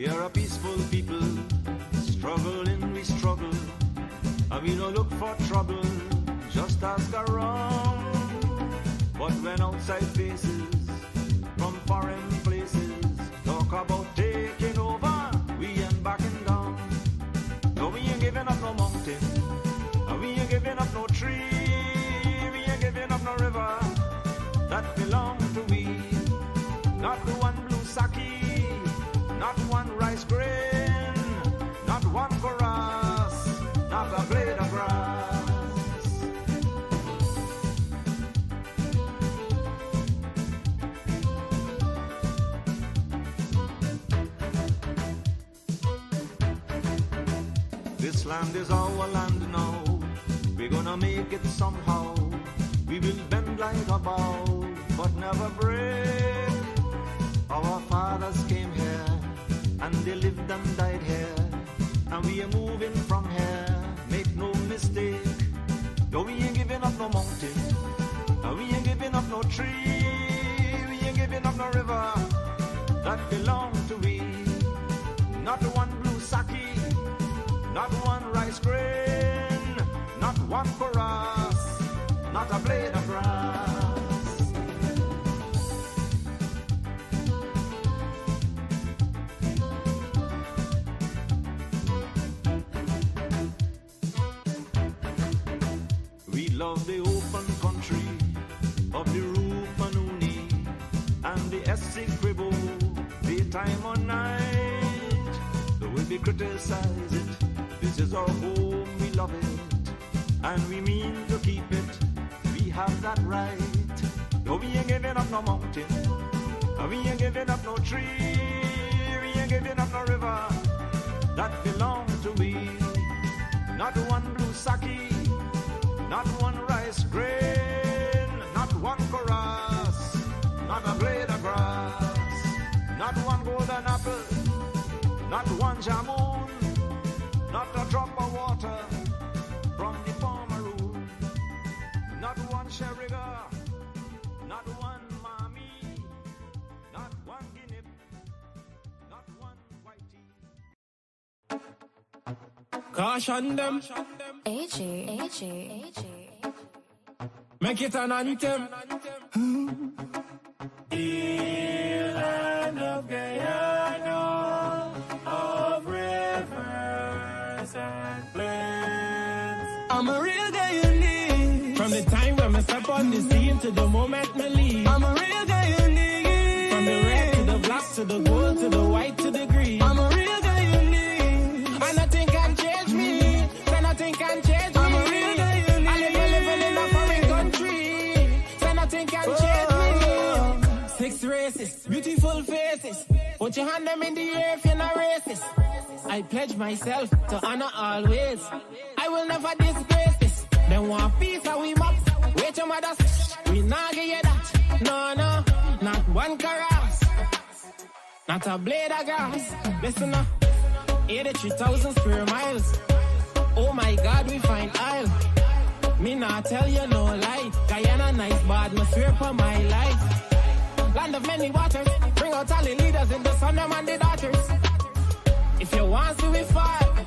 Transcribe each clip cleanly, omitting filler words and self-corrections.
We are a peaceful people, struggling we struggle, and we don't look for trouble, just ask around. But when outside faces from foreign places talk about taking over, we ain't backing down. No, we ain't giving up no mountain, and we ain't giving up no tree, we ain't giving up no river that belong to we. Not the one blue sake, not one rice grain, not one chorus, not a blade of grass. This land is our land now, we're gonna make it somehow. We will bend like a bow, but never break. Our fathers came here, and they lived and died here, and we are moving from here, make no mistake. No, we ain't giving up no mountain, and we ain't giving up no tree, we ain't giving up no river that belong to we. Not one blue sake, not one rice grain, not one chorus, not a blade of grass. We love the open country of the Rupanuni and the 𝒐𝒊𝒂𝒊𝒆𝒂𝒊𝒕, daytime or night. Though we criticize it, this is our home, we love it, and we mean to keep it. We have that right. No, we ain't giving up no mountain, and we ain't giving up no tree, we ain't giving up no river that belong to we. Not one blue sake, not one rice grain, not one chorus, not a blade of grass, not one golden apple, not one jamun, not a drop of water from the farmer room, not one sherriga, not one mommy, not one guinea, not one whitey. Caution them, AG. make it an anthem. The land of Guyana, of rivers and plains. I'm a real Guyanese. From the time when I step on the scene to the moment me leave. I'm a real Guyanese. From the red to the black to the gold to the white to the green. I'm a real Guyanese. And nothing can change me. Then nothing can change me. I'm a real Guyanese. I live in a foreign country. So nothing can change me. 6 races, beautiful faces. Put your hand them in the air if you're not racist. I pledge myself to honor always. I will never disgrace this. Then want peace and we mop. Wait your mothers, we not get you that. No, not one caress. Not a blade of grass. Listen up, 83,000 square miles. Oh my God, we find aisle. Me not tell you no lie. Guyana nice, but me swear for my life. Land of many waters, bring out all the leaders in the sun, them and the daughters. If you want to we fight,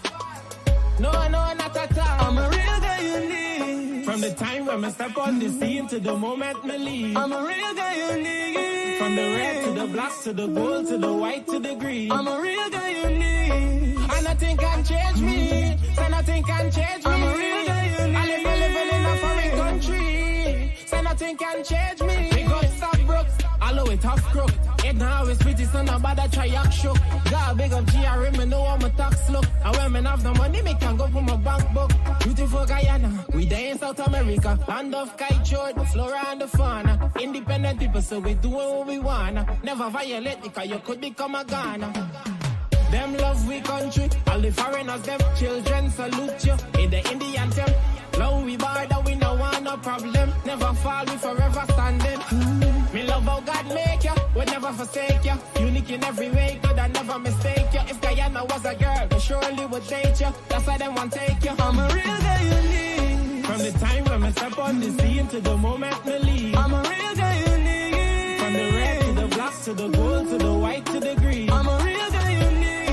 no, not at all. I'm a real Guyanese. From the time when I step on the scene to the moment me leave. I'm a real Guyanese. From the red to the black to the gold to the white to the green. I'm a real Guyanese. And nothing can change me. So nothing can change me. I'm a real Guyanese. I live in a foreign country. So nothing can change me. We got stop broke. Allow it half crook. It now is pretty son about a try act shook. Got a big up GRM, me know I'm a tax look. And when me have the money, me can go for my bank book. Beautiful Guyana, we there in South America. Land of kite, the flora and the fauna. Independent people, so we doing what we wanna. Never violate because you could become a Ghana. Them love we country, all the foreigners, them children salute you. In the Indian temple, love we border, we no want no problem. Never fall, we forever standing. Me love how God make you, would never forsake you. Unique in every way, God I never mistake you. If Guyana was a girl, they surely would date you. That's why them want take you. I'm a real Guyanese. From the time when I step on the scene to the moment me leave. I'm a real Guyanese. From the red to the black to the gold to the white to the green. I'm a real Guyanese.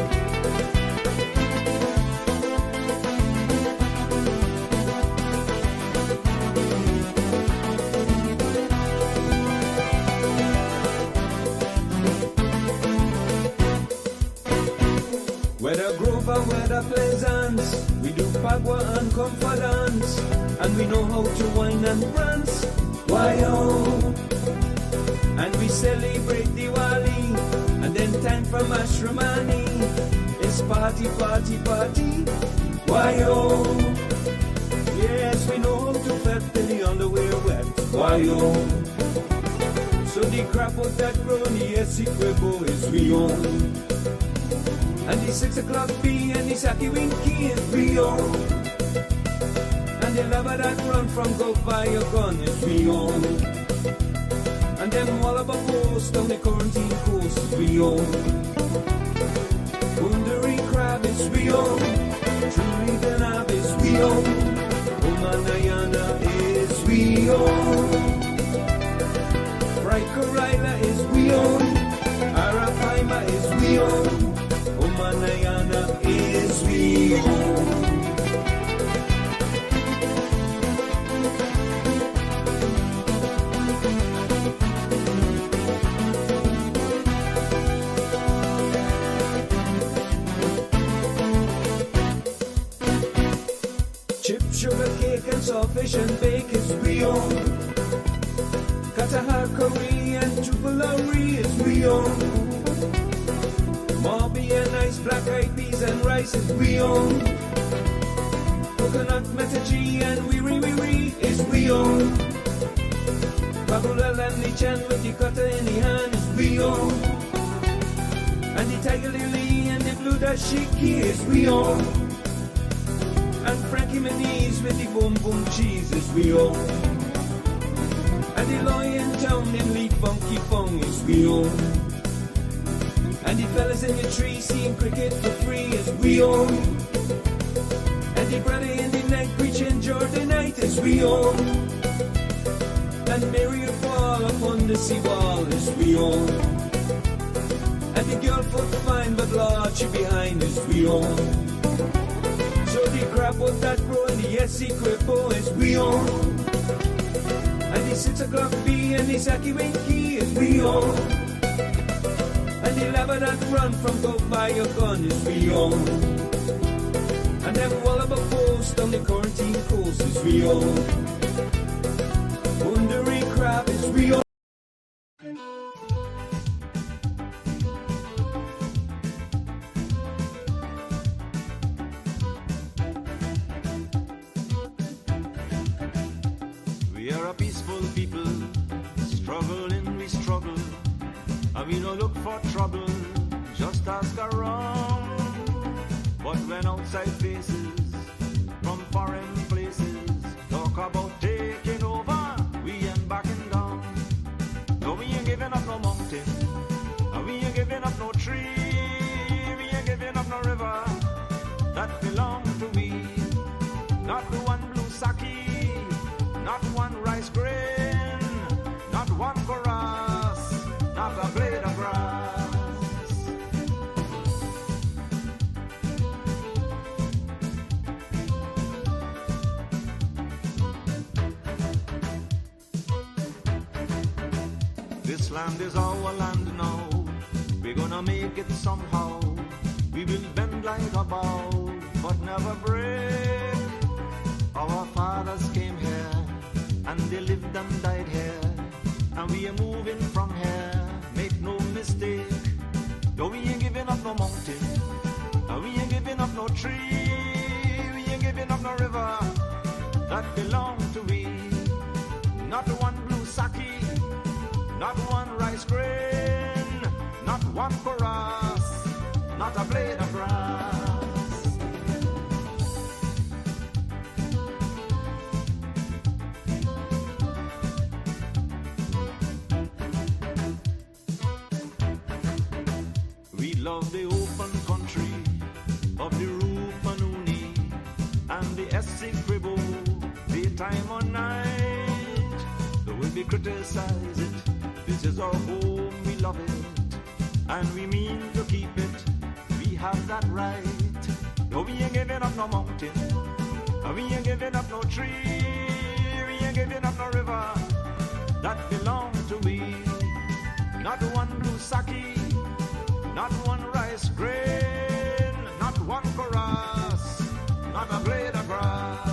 Whether Grover, whether Pleasance, we do Pagua and Confidence, and we know how to wine and prance. Why oh? And we celebrate Diwali, and then time for Mashramani. It's party, party, party. Why oh? Yes, we know how to fet till the underwear wet. Why oh? So the crap out that grown, the 𝒔𝒊𝒂𝒊𝒆𝒄 is we own. And the 6 o'clock bee and the 𝒑𝒊𝒂𝒊𝒑 is we own. And the lover that run from go buy your gun is we own. And them Wallaby post on the quarantine coast is we own. Wondering crab is we own. Truly the nab is we own. Omanayana is we own. Bright Corilla is we own. Arapaima is we own. Omanayana is we own. Chip, sugar, cake and saltfish and bake is we own. Katahar curry and chupalari is we own. Marby and ice, black eyed peas and rice is we own. Coconut metachi and wee is we own. Babula and the chan with the cutter in the hand is we own. And the tiger lily and the blue dashiki is we own. And Frankie Manise with the boom boom cheese is we own. And the lion town in Lee Funky Fong is we own. And the fellas in the tree seeing cricket for free is we own. And the brother in the night preaching Jordanite is we own. And Mary fall upon the seawall is we own. And the girl foot fine but Lord she behind is we own. So the crap out that grow and the 𝒔𝒊𝒂𝒊𝒆𝒄 is we own. And the 6 o'clock bee and the 𝒑𝒊𝒂𝒊𝒑 is we own. And the lover that run from go buy your gun is we own. And them Wallaby post on the quarantine coast is we own. Wondering crab is we own. We are a peaceful people, struggling we struggle, and we don't look for trouble, just ask around. But when outside faces, from foreign places, talk about taking over, we ain't backing down. No, we ain't giving up no mountain, and we ain't giving up no tree, we ain't giving up no river, that belong to we. Not the one blue sake, not one rice grain, not one chorus, not a blade of grass. This land is our land now. We We're gonna make it somehow. We will bend like a bow, but never break. Our fathers came here, and they lived and died here, and we are moving from here. Make no mistake. No, we ain't giving up no mountain. We ain't giving up no tree. We ain't giving up no river that belong to we. Not one blue sake, not one rice grain, not one chorus, not a blade of grass. We love the open country of the Rupanuni and the 𝒐𝒊𝒏𝒈𝒕 time or night. Though we criticize it, this is our home, we love it, and we mean to keep it. We have that right. No, we ain't giving up no mountain, we ain't giving up no tree, we ain't giving up no river that belong to we. Not one blue sake, not one rice grain, not one chorus, not a blade of grass,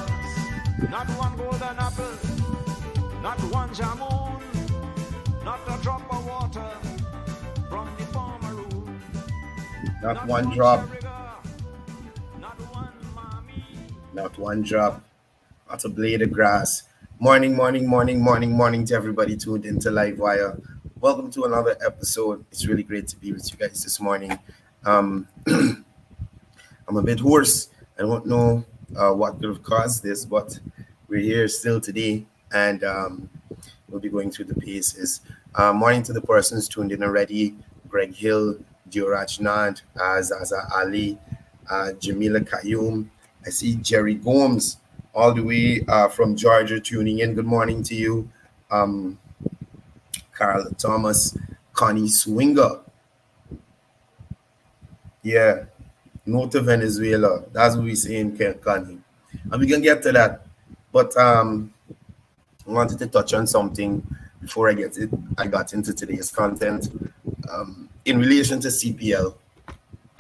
not one golden apple, not one jamun, not a drop of water from the farmer room. Not one drop. Not one mommy. Not one drop. Not a blade of grass. Morning to everybody tuned into Livewire. Welcome to another episode. It's really great to be with you guys this morning. I'm a bit hoarse. I don't know what could have caused this, but we're here still today, and we'll be going through the paces. Morning to the persons tuned in already: Greg Hill, Dioraj Nand, Zaza Ali, Jamila Kayum. I see Jerry Gomes all the way from Georgia tuning in. Good morning to you. Carla Thomas, Connie Swinger. Yeah, no to Venezuela. That's what we say in Connie. And we can get to that. But I wanted to touch on something before I got into today's content. In relation to CPL.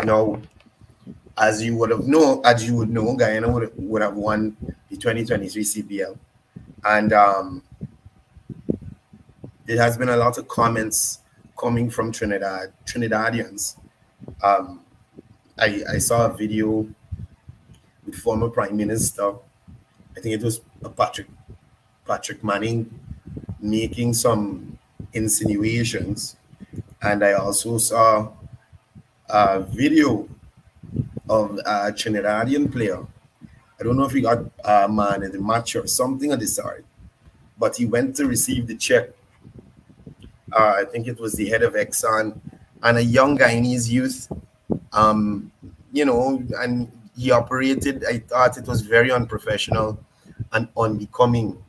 Now, as you would know, Guyana would have won the 2023 CPL. And there has been a lot of comments coming from Trinidadians. I saw a video with former Prime Minister, I think it was Patrick Manning, making some insinuations. And I also saw a video of a Trinidadian player. I don't know if he got a man in the match or something of the sort, but he went to receive the check. I think it was the head of Exxon and a young Guyanese youth, and he operated. I thought it was very unprofessional and unbecoming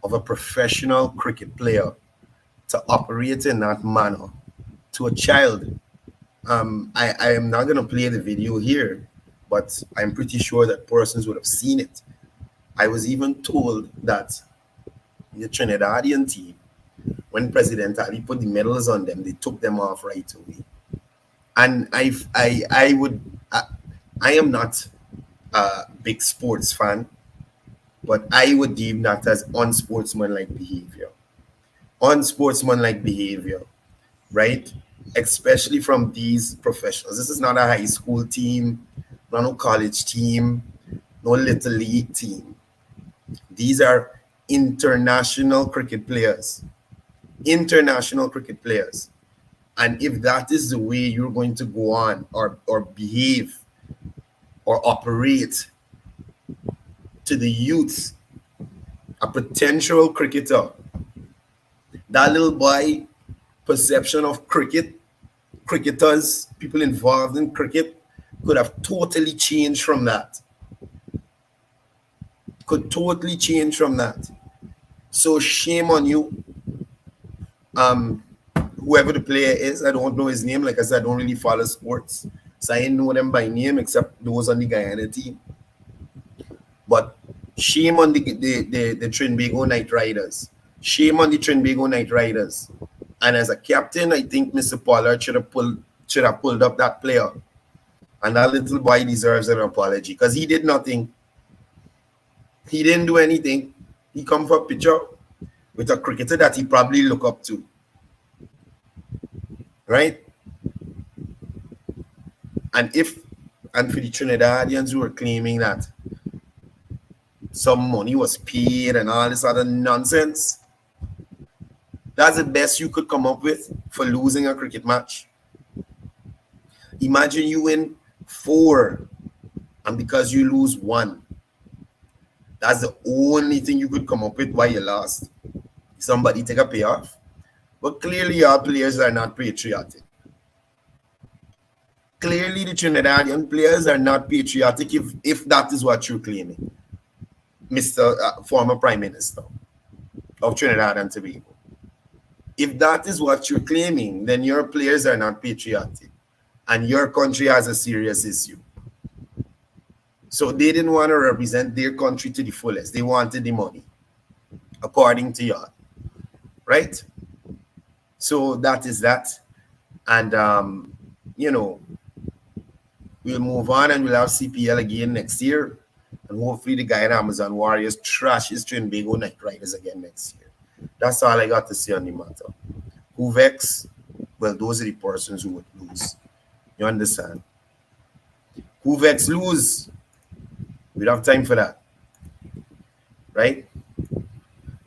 of a professional cricket player to operate in that manner to a child. I am not going to play the video here, but I'm pretty sure that persons would have seen it. I was even told that the Trinidadian team, when President Ali put the medals on them, they took them off right away. And I am not a big sports fan, but I would deem that as unsportsmanlike behavior. Unsportsmanlike behavior, right? Especially from these professionals. This is not a high school team, not no college team, no little league team. These are international cricket players. International cricket players. And if that is the way you're going to go on or behave or operate to the youth, a potential cricketer, that little boy perception of cricketers, people involved in cricket could have totally changed from that. Could totally change from that. So shame on you. Whoever the player is, I don't know his name. Like I said, I don't really follow sports, so I didn't know them by name except those on the Guyana team. But shame on the Trinbago Knight Riders. Shame on the Trinbago Knight Riders. And as a captain, I think Mr. Pollard should should have pulled up that player. And that little boy deserves an apology because he did nothing. He didn't do anything. He come for a picture with a cricketer that he probably look up to. Right? And for the Trinidadians who were claiming that some money was paid and all this other nonsense, that's the best you could come up with for losing a cricket match. Imagine you win 4 and because you lose 1, that's the only thing you could come up with why you lost. Somebody take a payoff. But clearly our players are not patriotic. Clearly the Trinidadian players are not patriotic if that is what you're claiming, Mr. Former Prime Minister of Trinidad and Tobago. If that is what you're claiming, then your players are not patriotic and your country has a serious issue. So they didn't want to represent their country to the fullest. They wanted the money, according to y'all, right? So that is that. And, you know, we'll move on and we'll have CPL again next year. And hopefully the Guyana Amazon Warriors trashes Trinbago Night Riders again next year. That's all I got to say on the matter. Who vex? Well, those are the persons who would lose. You understand? Who vex lose? We don't have time for that. Right?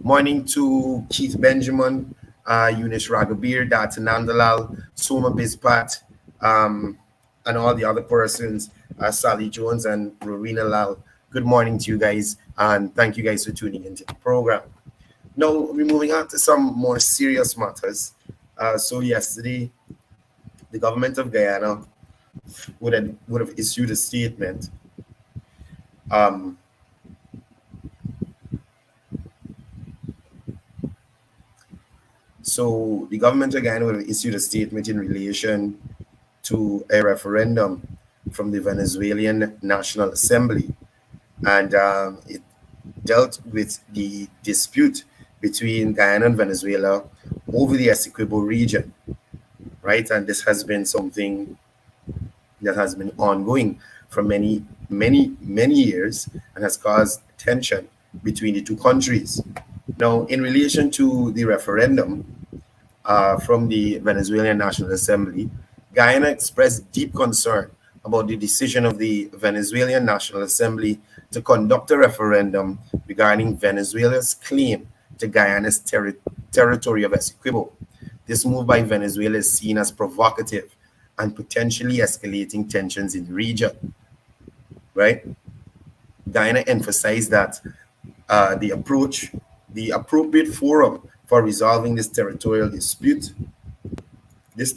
Morning to Keith Benjamin, Eunice Ragabir, Data Nandalal, Soma Bizpat, and all the other persons, Sally Jones and Rowena Lal. Good morning to you guys, and thank you guys for tuning into the program. Now, we're moving on to some more serious matters. So yesterday, the government of Guyana would have issued a statement So the government of Guyana would have issued a statement in relation to a referendum from the Venezuelan National Assembly, and it dealt with the dispute between Guyana and Venezuela over the Essequibo region, right? And this has been something that has been ongoing for many years and has caused tension between the two countries. Now, in relation to the referendum from the Venezuelan National Assembly, Guyana expressed deep concern about the decision of the Venezuelan National Assembly to conduct a referendum regarding Venezuela's claim to Guyana's territory of Essequibo. This move by Venezuela is seen as provocative and potentially escalating tensions in the region, right? Guyana emphasized that the appropriate forum for resolving this territorial dispute is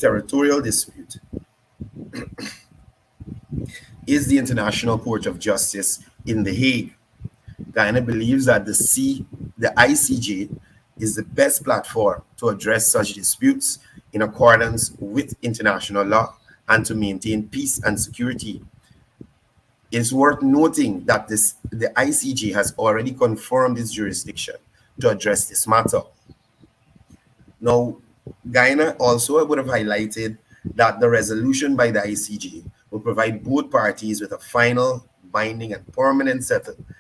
the International Court of Justice in The Hague. Guyana believes that the ICJ is the best platform to address such disputes in accordance with international law and to maintain peace and security. It's worth noting that the ICJ has already confirmed its jurisdiction to address this matter. Now, Guyana also would have highlighted that the resolution by the ICJ will provide both parties with a final, binding, and permanent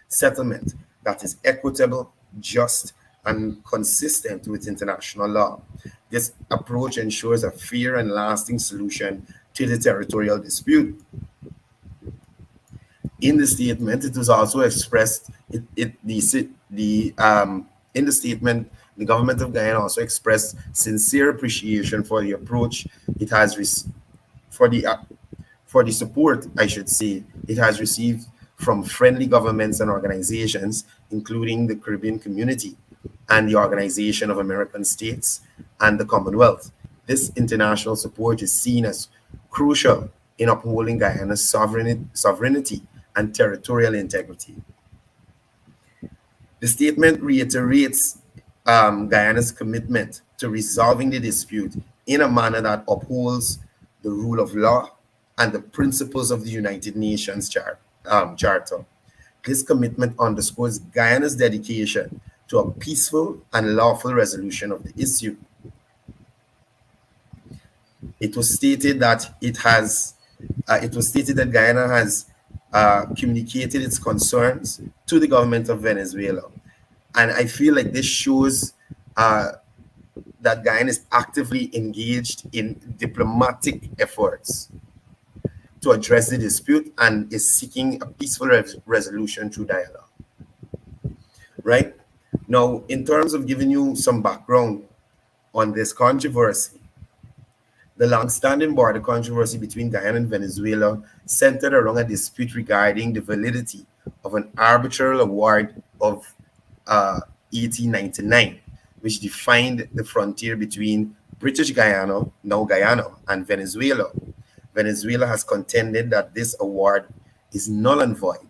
settlement that is equitable, just, and consistent with international law. This approach ensures a fair and lasting solution to the territorial dispute. In the statement, it was also expressed in the statement. The government of Guyana also expressed sincere appreciation for the approach it has for the support, I should say, it has received from friendly governments and organizations, including the Caribbean Community and the Organization of American States and the Commonwealth. This international support is seen as crucial in upholding Guyana's sovereignty and territorial integrity. The statement reiterates Guyana's commitment to resolving the dispute in a manner that upholds the rule of law and the principles of the United Nations Charter. This commitment underscores Guyana's dedication to a peaceful and lawful resolution of the issue. it was stated that Guyana has communicated its concerns to the government of Venezuela. And I feel like this shows that Guyana is actively engaged in diplomatic efforts to address the dispute and is seeking a peaceful resolution through dialogue. Right? Now, in terms of giving you some background on this controversy, the long-standing border controversy between Guyana and Venezuela centered around a dispute regarding the validity of an arbitral award of 1899, which defined the frontier between British Guyana, now Guyana, and Venezuela. Venezuela has contended that this award is null and void,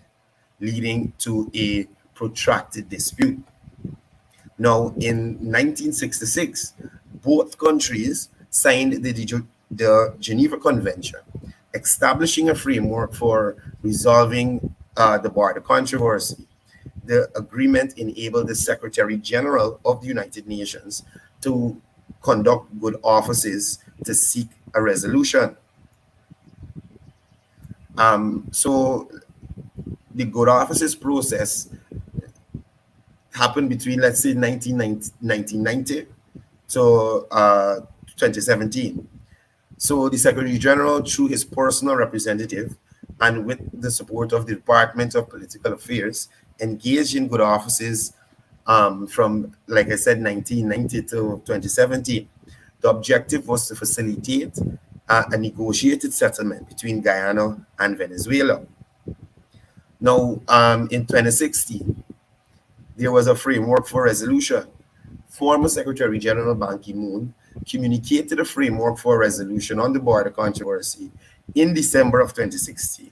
leading to a protracted dispute. Now, in 1966, both countries signed the Geneva Convention, establishing a framework for resolving the border controversy. The agreement enabled the Secretary General of the United Nations to conduct good offices to seek a resolution. So the good offices process happened between, let's say, 1990 to 2017. So the Secretary General, through his personal representative and with the support of the Department of Political Affairs, engaged in good offices from, like I said, 1990 to 2017. The objective was to facilitate a negotiated settlement between Guyana and Venezuela. Now, in 2016, there was a framework for resolution. Former Secretary General Ban Ki-moon communicated a framework for resolution on the border controversy in December of 2016.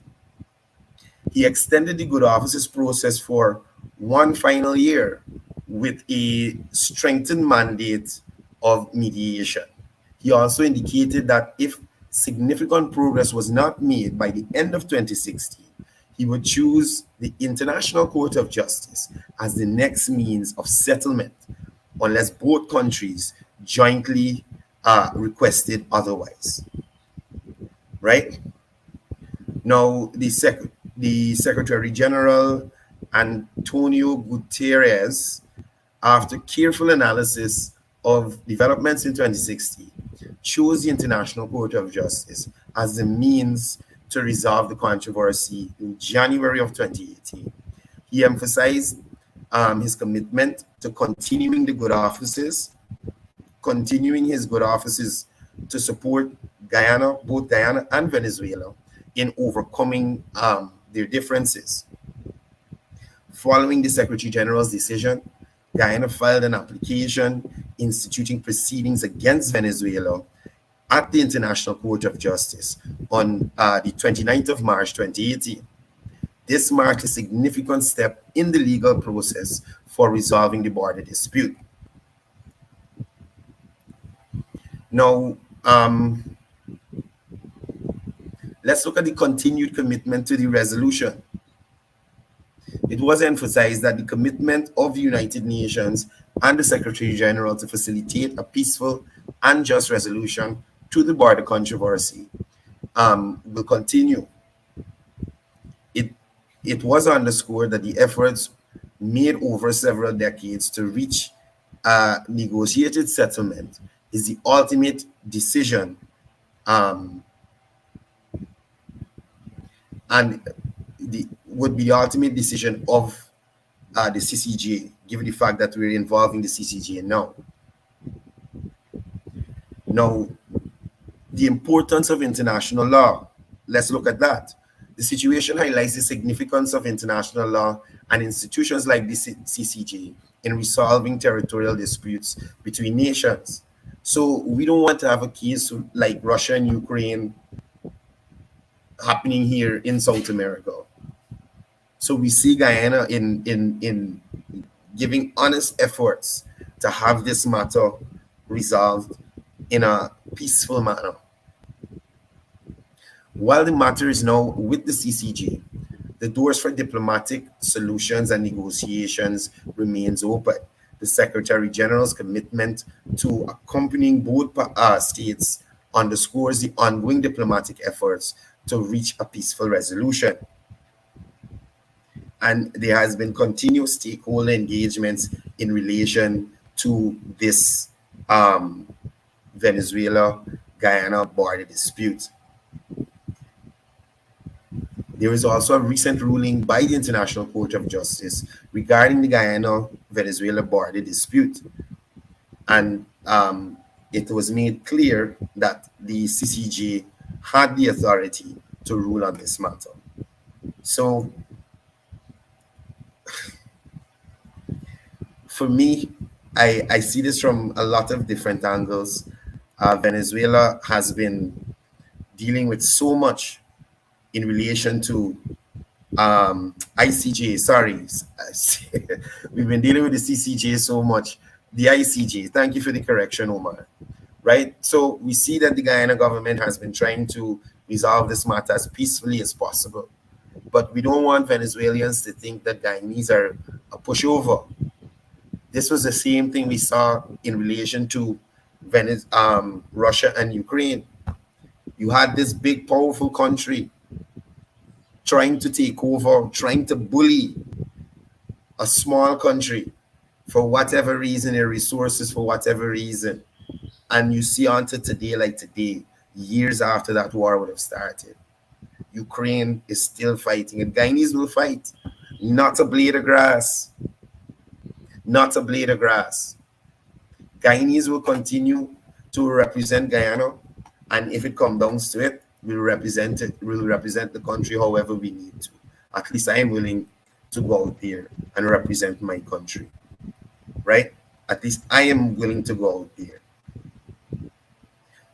He extended the good offices process for one final year with a strengthened mandate of mediation. He also indicated that if significant progress was not made by the end of 2016, he would choose the International Court of Justice as the next means of settlement, unless both countries jointly requested otherwise. Right? Now, the Secretary General, Antonio Guterres, after careful analysis of developments in 2016, chose the International Court of Justice as the means to resolve the controversy in January of 2018. He emphasized his commitment to continuing his good offices to support Guyana, both Guyana and Venezuela, in overcoming their differences. Following the Secretary General's decision, Guyana filed an application instituting proceedings against Venezuela at the International Court of Justice on the 29th of March 2018. This marked a significant step in the legal process for resolving the border dispute. Now, let's look at the continued commitment to the resolution. It was emphasized that the commitment of the United Nations and the Secretary General to facilitate a peaceful and just resolution to the border controversy will continue. It was underscored that the efforts made over several decades to reach a negotiated settlement is the ultimate decision would be the ultimate decision of the CCJ, given the fact that we're involving the CCJ now. Now, the importance of international law. Let's look at that. The situation highlights the significance of international law and institutions like the CCJ in resolving territorial disputes between nations. So we don't want to have a case like Russia and Ukraine happening here in South America. So we see Guyana in giving honest efforts to have this matter resolved in a peaceful manner. While the matter is now with the CCJ, the doors for diplomatic solutions and negotiations remains open. The Secretary General's commitment to accompanying both states underscores the ongoing diplomatic efforts to reach a peaceful resolution. And there has been continuous stakeholder engagements in relation to this Venezuela-Guyana border dispute. There is also a recent ruling by the International Court of Justice regarding the Guyana-Venezuela border dispute. And it was made clear that the CCJ had the authority to rule on this matter. So, for me, I see this from a lot of different angles. Venezuela has been dealing with so much in relation to ICJ, sorry. We've been dealing with the CCJ so much. The ICJ, thank you for the correction, Omar. Right? So we see that the Guyana government has been trying to resolve this matter as peacefully as possible. But we don't want Venezuelans to think that Guyanese are a pushover. This was the same thing we saw in relation to Russia and Ukraine. You had this big, powerful country trying to take over, trying to bully a small country for whatever reason, their resources for whatever reason. And you see until today, like today, years after that war would have started, Ukraine is still fighting, and Guyanese will fight. Not a blade of grass. Not a blade of grass. Guyanese will continue to represent Guyana, and if it comes down to it, we'll represent it. We'll represent the country however we need to. At least I am willing to go out there and represent my country, right? At least I am willing to go out there.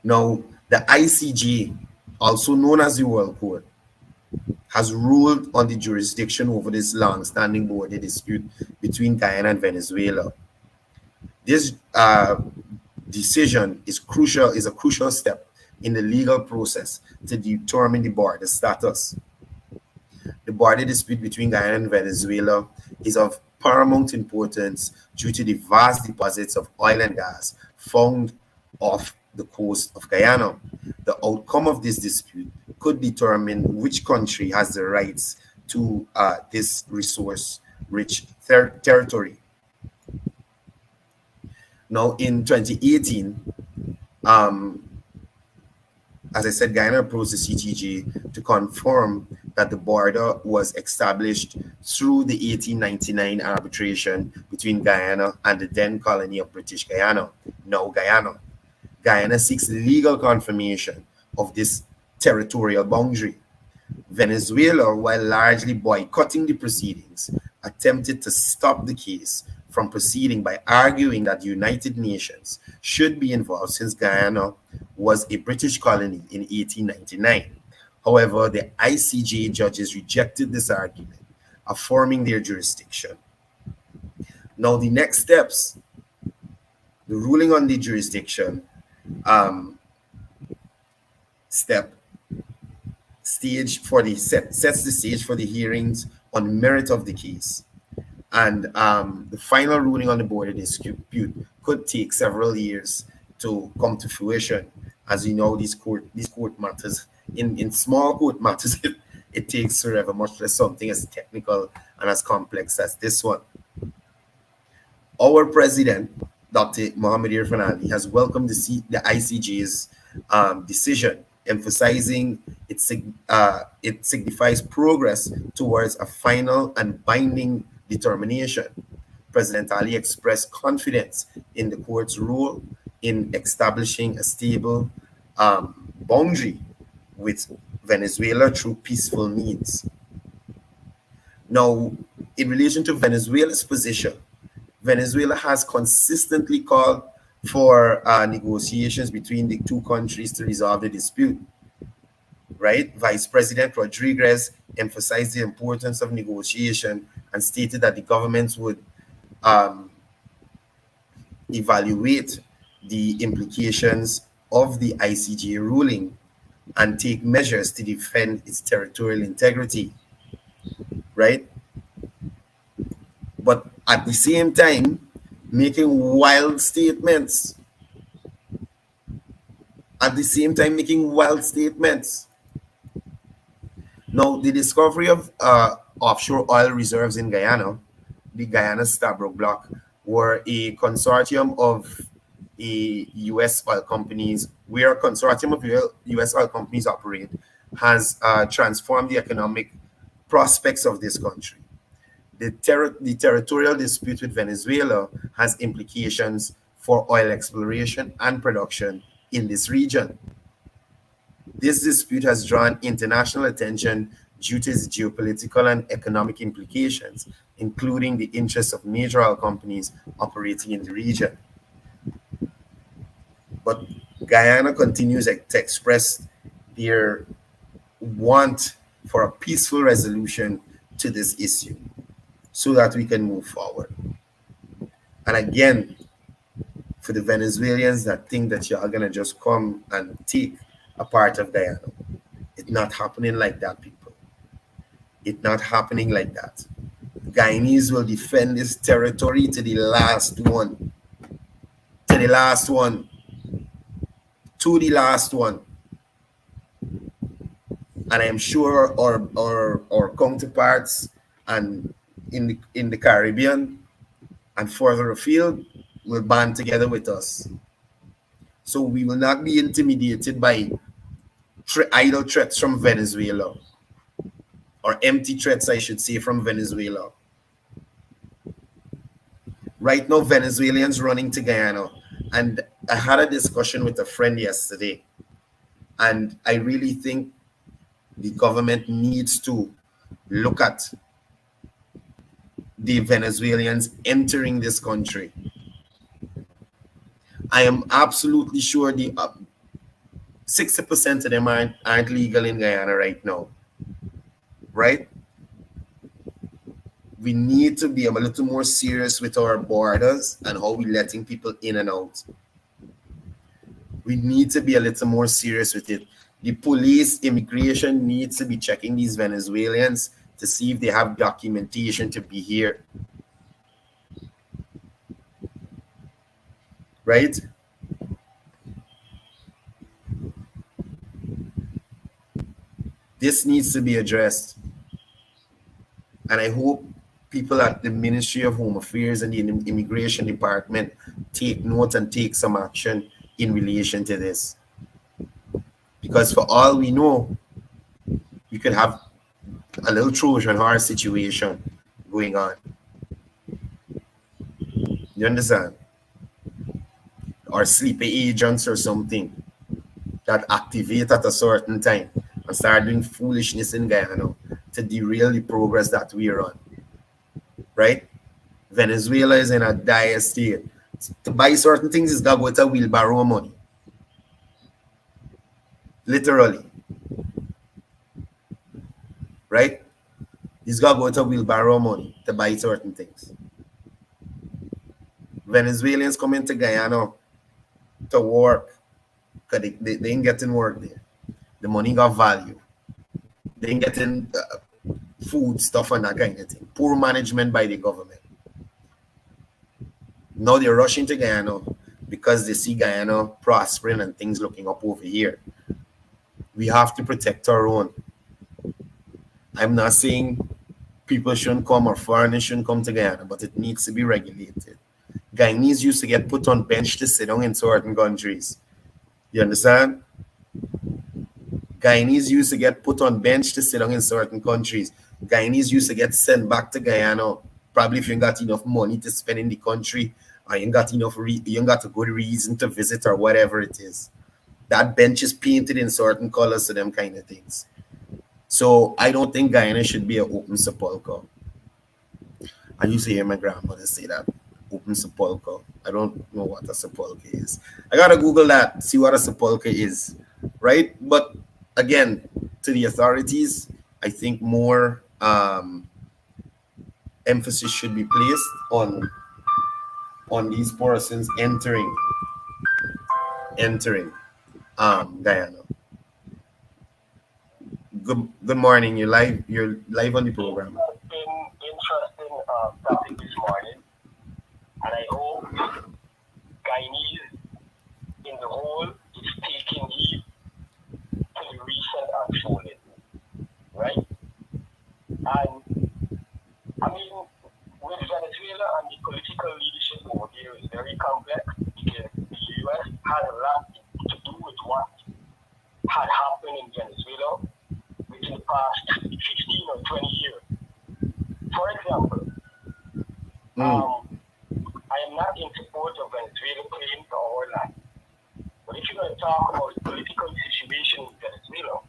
Now, the ICJ, also known as the World Court, has ruled on the jurisdiction over this long-standing border dispute between Guyana and Venezuela. This decision is a crucial step in the legal process to determine the border status. The border dispute between Guyana and Venezuela is of paramount importance due to the vast deposits of oil and gas found off the coast of Guyana. The outcome of this dispute could determine which country has the rights to this resource-rich territory. Now, in 2018, as I said, Guyana approached the CTJ to confirm that the border was established through the 1899 arbitration between Guyana and the then colony of British Guyana, now Guyana. Guyana seeks legal confirmation of this territorial boundary. Venezuela, while largely boycotting the proceedings, attempted to stop the case from proceeding by arguing that the United Nations should be involved since Guyana was a British colony in 1899. However, the ICJ judges rejected this argument, affirming their jurisdiction. Now, the next steps, the ruling on the jurisdiction sets the stage for the hearings on merit of the case. And the final ruling on the border dispute could take several years to come to fruition. As you know, these court matters, in small court matters, it takes forever, much less something as technical and as complex as this one. Our president, Dr. Mohamed Irfan Ali, has welcomed the ICJ's decision, emphasizing it signifies progress towards a final and binding determination. President Ali expressed confidence in the court's role in establishing a stable boundary with Venezuela through peaceful means. Now, in relation to Venezuela's position, Venezuela has consistently called for negotiations between the two countries to resolve the dispute. Right? Vice President Rodriguez emphasized the importance of negotiation and stated that the governments would evaluate the implications of the ICJ ruling and take measures to defend its territorial integrity. Right? But at the same time, making wild statements at the same time making wild statements. Now, the discovery of offshore oil reserves in Guyana, the Guyana-Stabroek Block, were a consortium of U.S. oil companies, where a consortium of U.S. oil companies operate, has transformed the economic prospects of this country. The territorial dispute with Venezuela has implications for oil exploration and production in this region. This dispute has drawn international attention due to its geopolitical and economic implications, including the interests of major oil companies operating in the region. But Guyana continues to express their want for a peaceful resolution to this issue so that we can move forward. And again, for the Venezuelans that think that you're going to just come and take a part of Guyana, it's not happening like that, people. It's not happening like that. Guyanese will defend this territory to the last one. To the last one. To the last one. And I'm sure our counterparts and in the Caribbean and further afield will band together with us. So we will not be intimidated by idle threats from Venezuela, or empty threats, I should say, from Venezuela. Right now, Venezuelans running to Guyana. And I had a discussion with a friend yesterday, and I really think the government needs to look at the Venezuelans entering this country. I am absolutely sure the 60% of them aren't legal in Guyana right now. Right? We need to be a little more serious with our borders and how we're letting people in and out. We need to be a little more serious with it. The police, immigration needs to be checking these Venezuelans to see if they have documentation to be here. Right? This needs to be addressed. And I hope people at the Ministry of Home Affairs and the Immigration Department take note and take some action in relation to this. Because for all we know, you could have a little Trojan horse situation going on. You understand? Or sleeper agents or something that activate at a certain time and start doing foolishness in Guyana to derail the progress that we are on. Right? Venezuela is in a dire state. To buy certain things is got to go to wheelbarrow money. Literally. Right? It's got to go to wheelbarrow money to buy certain things. Venezuelans come into Guyana to work because they ain't getting work there. The money got value. They ain't getting food stuff and that kind of thing. Poor management by the government. Now they're rushing to Guyana because they see Guyana prospering and things looking up over here. We have to protect our own. I'm not saying people shouldn't come or foreigners shouldn't come to Guyana, but it needs to be regulated. Guyanese used to get put on bench to sit down in certain countries. You understand? Guyanese used to get put on bench to sit down in certain countries. Guyanese used to get sent back to Guyana, probably if you ain't got enough money to spend in the country, or you ain't got enough, you ain't got a good reason to visit or whatever it is. That bench is painted in certain colors to them kind of things. So I don't think Guyana should be an open sepulchre. I used to hear my grandmother say that. Open sepulchre. I don't know what a sepulchre is. I gotta Google that, see what a sepulchre is. Right? But again, to the authorities, I think more emphasis should be placed on these persons entering Guyana. Good morning. You're live on the program. Interesting topic this morning, and I hope Guyanese in the whole is taking very complex because the U.S. had a lot to do with what had happened in Venezuela within the past 15 or 20 years. For example, I am not in support of Venezuela claim to our land. But if you're going to talk about the political situation in Venezuela,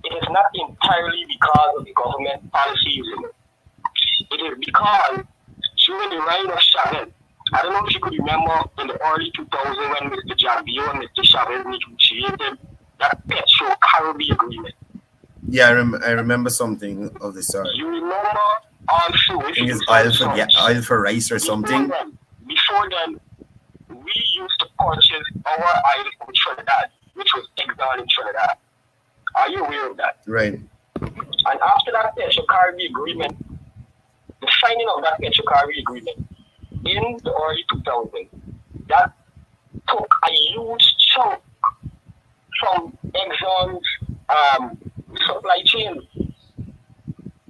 it is not entirely because of the government policies. It is because during the reign of Chavez, I don't know if you could remember in the early 2000s when Mr. Javier and Mr. Chavez negotiated that 𝒄𝒐𝒑𝒊𝒈𝒆𝒄 agreement. Yeah, I remember something of the sort. You remember also, I think it's oil for rice or something. Before then, we used to purchase our oil from Trinidad, which was Exxon in Trinidad. Are you aware of that? Right. And after that 𝒄𝒐𝒑𝒊𝒈 agreement, the signing of that 𝒄𝒐𝒑𝒊𝒈 agreement in the early 2000s, that took a huge chunk from Exxon's supply chain.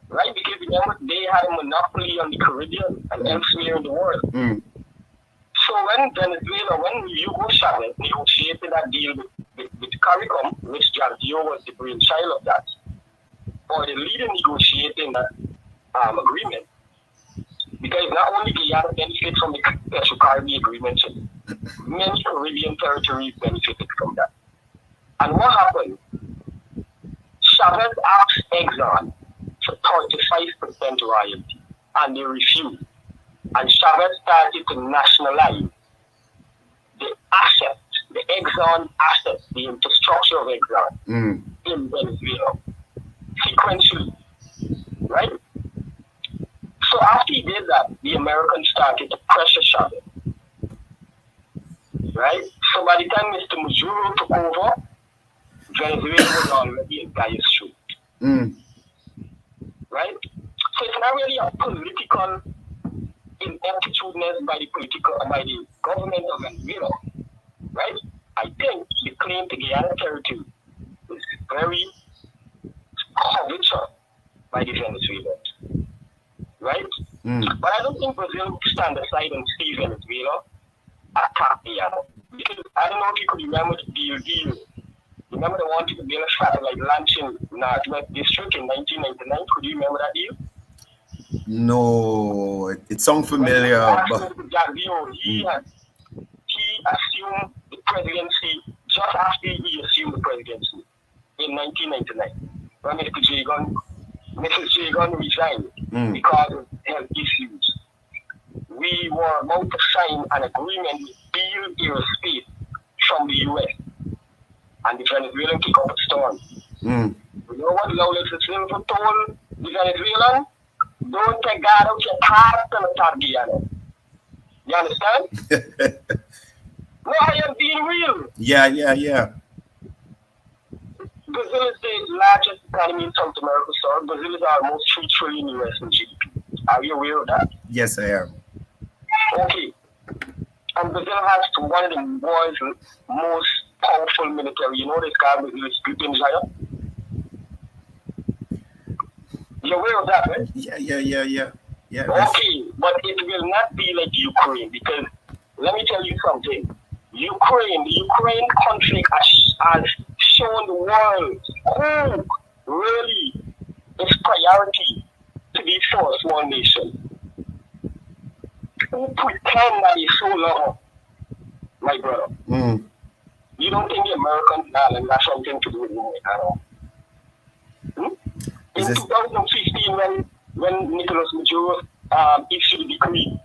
Right? Because remember, they had a monopoly on the Caribbean and elsewhere in the world. So when Venezuela, when Hugo Chavez negotiated that deal with CARICOM, which Javier was the brainchild of that, or the leader negotiating that agreement, because not only Guyana benefits from the 𝒄𝒐𝒑𝒊𝒈 agreement, many Caribbean territories benefited from that. And what happened? Chavez asked Exxon for 35% royalty, and they refused. And Chavez started to nationalize the assets, the Exxon assets, the infrastructure of Exxon in Venezuela, sequentially, right? So after he did that, the Americans started to pressure Chavez, right? So by the time Mr. Maduro took over, Venezuela was already in dire straits. Right? So it's not really a political ineptitudeness by the government of Venezuela. Right? I think the claim to Guyana territory is very covetous by the Venezuelans. Right? But I don't think Brazil would stand aside and see Venezuela attack Guyana. Because I don't know if you could remember the deal. Remember they wanted to build a satellite launch in Northwest District in 1999? Could you remember that deal? No, it sounds familiar. But he assumed the presidency just after he assumed the presidency in 1999 when Mrs. Jagan resigned because of health issues. We were about to sign an agreement with Beale Aerospace from the U.S. and the Venezuelan kick up a storm. You know what Lawless Silva told the Venezuelan? Don't take God out your heart and attack Guyana. You understand? No, I am being real. Yeah. Brazil is the largest economy in South America, sir. Brazil is almost $3 trillion US in GDP. Are you aware of that? Yes, I am. Okay. And Brazil has one of the world's most powerful military. You know this guy Brazil is 𝒏𝒐𝒕𝒆. You're aware of that, right? Yeah. Okay, but it will not be like Ukraine because let me tell you something. The Ukraine conflict has shown the world who really is priority to be for a small nation. Who pretend that he's so long, my brother. You don't think the Americans have something to do with it at all? In 2015, when Nicolas Maduro issued the decree,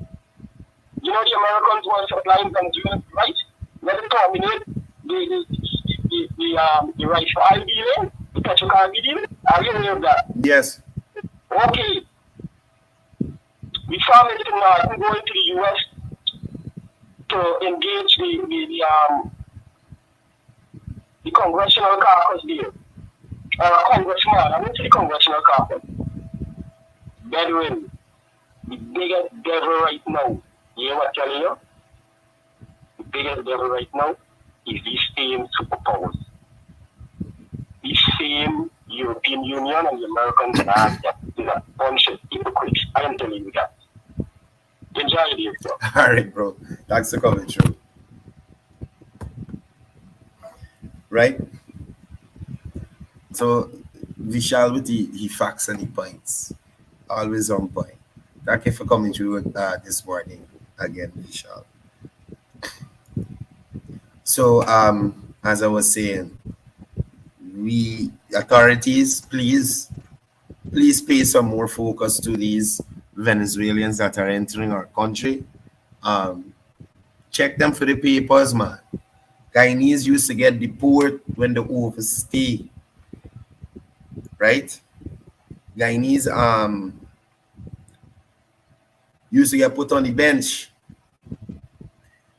you know the Americans were supplying Venezuela, right? Let it terminate the rights for oil dealing, the 𝒄𝒐𝒑𝒊𝒈 deal. Are you aware of that? Yes. Okay. We found Mr. Norton going to the U.S. to engage the Congressional Caucus deal. Congressman, I went to the Congressional Caucus. Bedouin, the biggest devil right now. You hear what I'm telling you? The biggest devil right now is these same superpowers. The same European Union and the Americans and all that is a bunch of hypocrites. I am telling you that. Enjoy it, bro. All right, bro. Thanks for coming through. Right? So, Vishal with the facts and the points. Always on point. Thank you for coming through this morning again, Vishal. So, as I was saying, we authorities, please pay some more focus to these Venezuelans that are entering our country. Check them for the papers, man. Guyanese used to get deported when they overstay, right? Guyanese used to get put on the bench.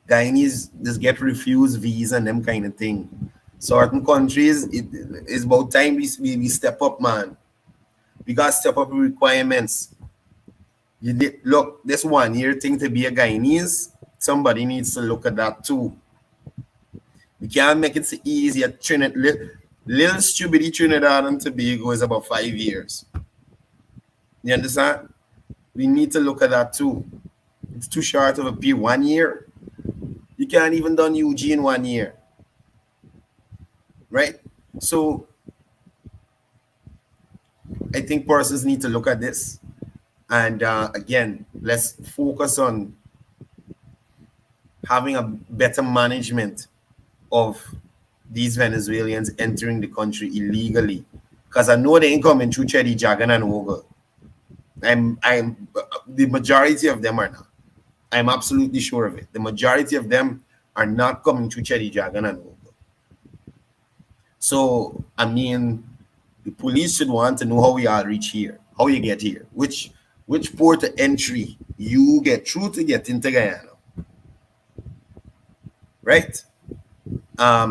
Guyanese just get refused visa and them kind of thing. Certain countries, it's about time we step up, man. We got to step up requirements. Look, this 1 year thing to be a Guyanese, somebody needs to look at that too. We can't make it so easy at Trinidad. Little stupid Trinidad and Tobago is about 5 years. You understand? We need to look at that too. It's too short of a period. 1 year. You can't even done UG in 1 year. Right? So I think persons need to look at this. And again, let's focus on having a better management of these Venezuelans entering the country illegally. Because I know they ain't coming through 𝒐𝒊𝒔𝒆𝒂𝒊𝒈𝒂𝒊𝒔. The majority of them are not. I'm absolutely sure of it. The majority of them are not coming through 𝒐𝒊𝒔𝒆𝒂𝒊𝒈𝒂𝒊𝒔. So, I mean, the police should want to know how we all reach here, how you get here, which port of entry you get through to get into Guyana. Right? I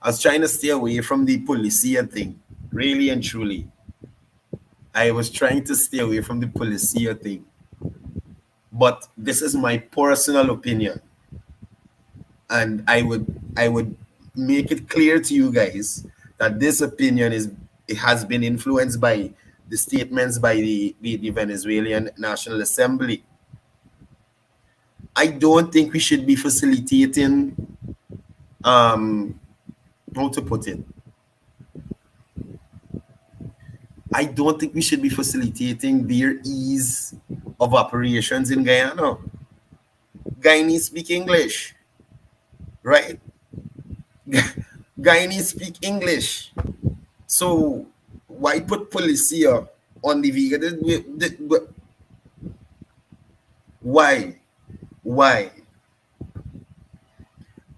was trying to stay away from the policia thing, really and truly. I was trying to stay away from the policia thing. But this is my personal opinion. And I would make it clear to you guys that this opinion has been influenced by the statements by the Venezuelan National Assembly. I don't think we should be facilitating how to put it. I don't think we should be facilitating their ease of operations in Guyana. Guyanese speak English, right? Guyanese speak English. So why put policia on the vehicle? Why?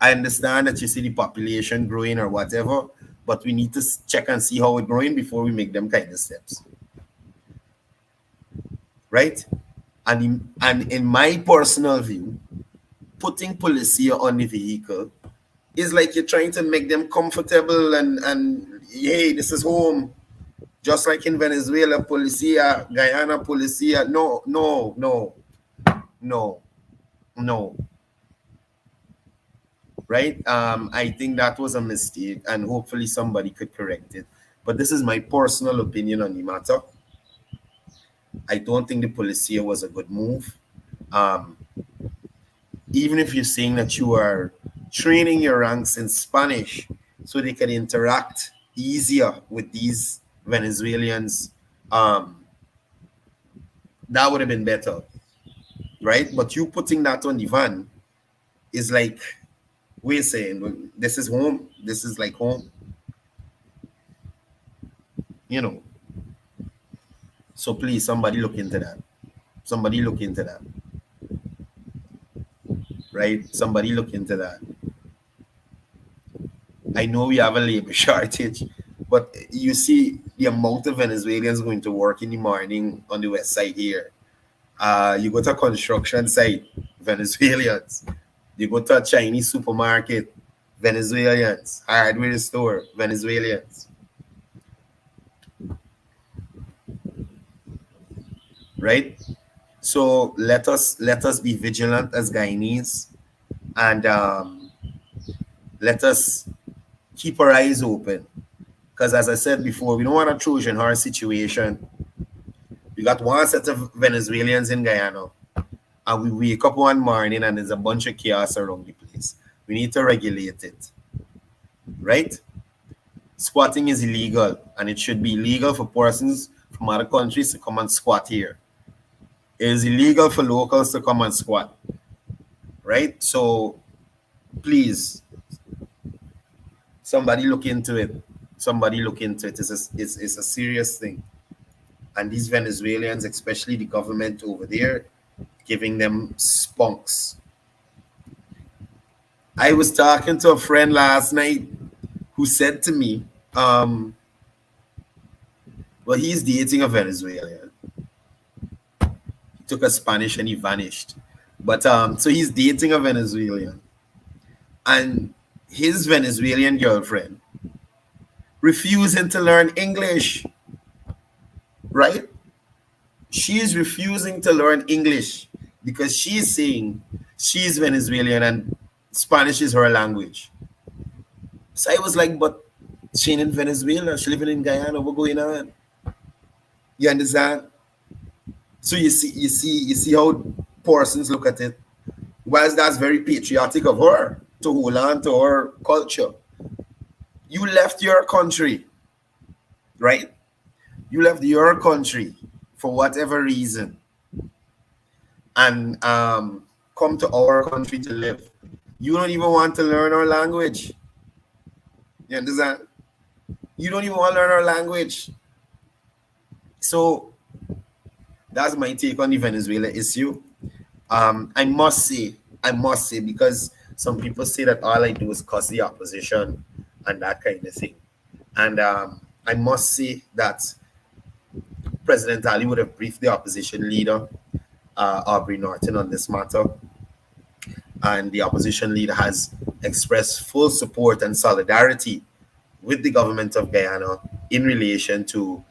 I understand that you see the population growing or whatever, but we need to check and see how it's growing before we make them kind of steps. Right? And in my personal view, putting policia on the vehicle is like you're trying to make them comfortable and hey, this is home. Just like in Venezuela, policia, Guyana, policia. No. Right? I think that was a mistake, and hopefully somebody could correct it. But this is my personal opinion on the matter. I don't think the policia was a good move. Even if you're saying that you are training your ranks in Spanish so they can interact easier with these Venezuelans, that would have been better, right? But you putting that on the van is like we're saying, this is home. This is like home, you know. So please, somebody look into that. Somebody look into that. Right? Somebody look into that. I know we have a labor shortage, but you see the amount of Venezuelans going to work in the morning on the west side here. You go to a construction site, Venezuelans. You go to a Chinese supermarket, Venezuelans. Hardware store, Venezuelans. Right? So let us be vigilant as Guyanese, and let us keep our eyes open. Because as I said before, we don't want a Trojan horse situation. We got one set of Venezuelans in Guyana. and we wake up one morning and there's a bunch of chaos around the place. We need to regulate it, right? Squatting is illegal, and it should be illegal for persons from other countries to come and squat here. It is illegal for locals to come and squat, right? So please, somebody look into it. Somebody look into it. It's a serious thing. And these Venezuelans, especially the government over there, giving them spunks. I was talking to a friend last night who said to me, well, he's dating a Venezuelan. He took a Spanish and he vanished. But so he's dating a Venezuelan. And his Venezuelan girlfriend refusing to learn English, right? She is refusing to learn English because she's saying she's Venezuelan and Spanish is her language. So I was like, but she ain't in Venezuela, she living in Guyana, what's going on? You understand? So you see how persons look at it. Whilst that's very patriotic of her to hold on to her culture. You left your country, right? You left your country for whatever reason and come to our country to live. You don't even want to learn our language. You understand? You don't even want to learn our language. So that's my take on the Venezuela issue. I must say, because some people say that all I do is cuss the opposition and that kind of thing. And I must say that President Ali would have briefed the opposition leader, Aubrey Norton, on this matter. And the opposition leader has expressed full support and solidarity with the government of Guyana in relation to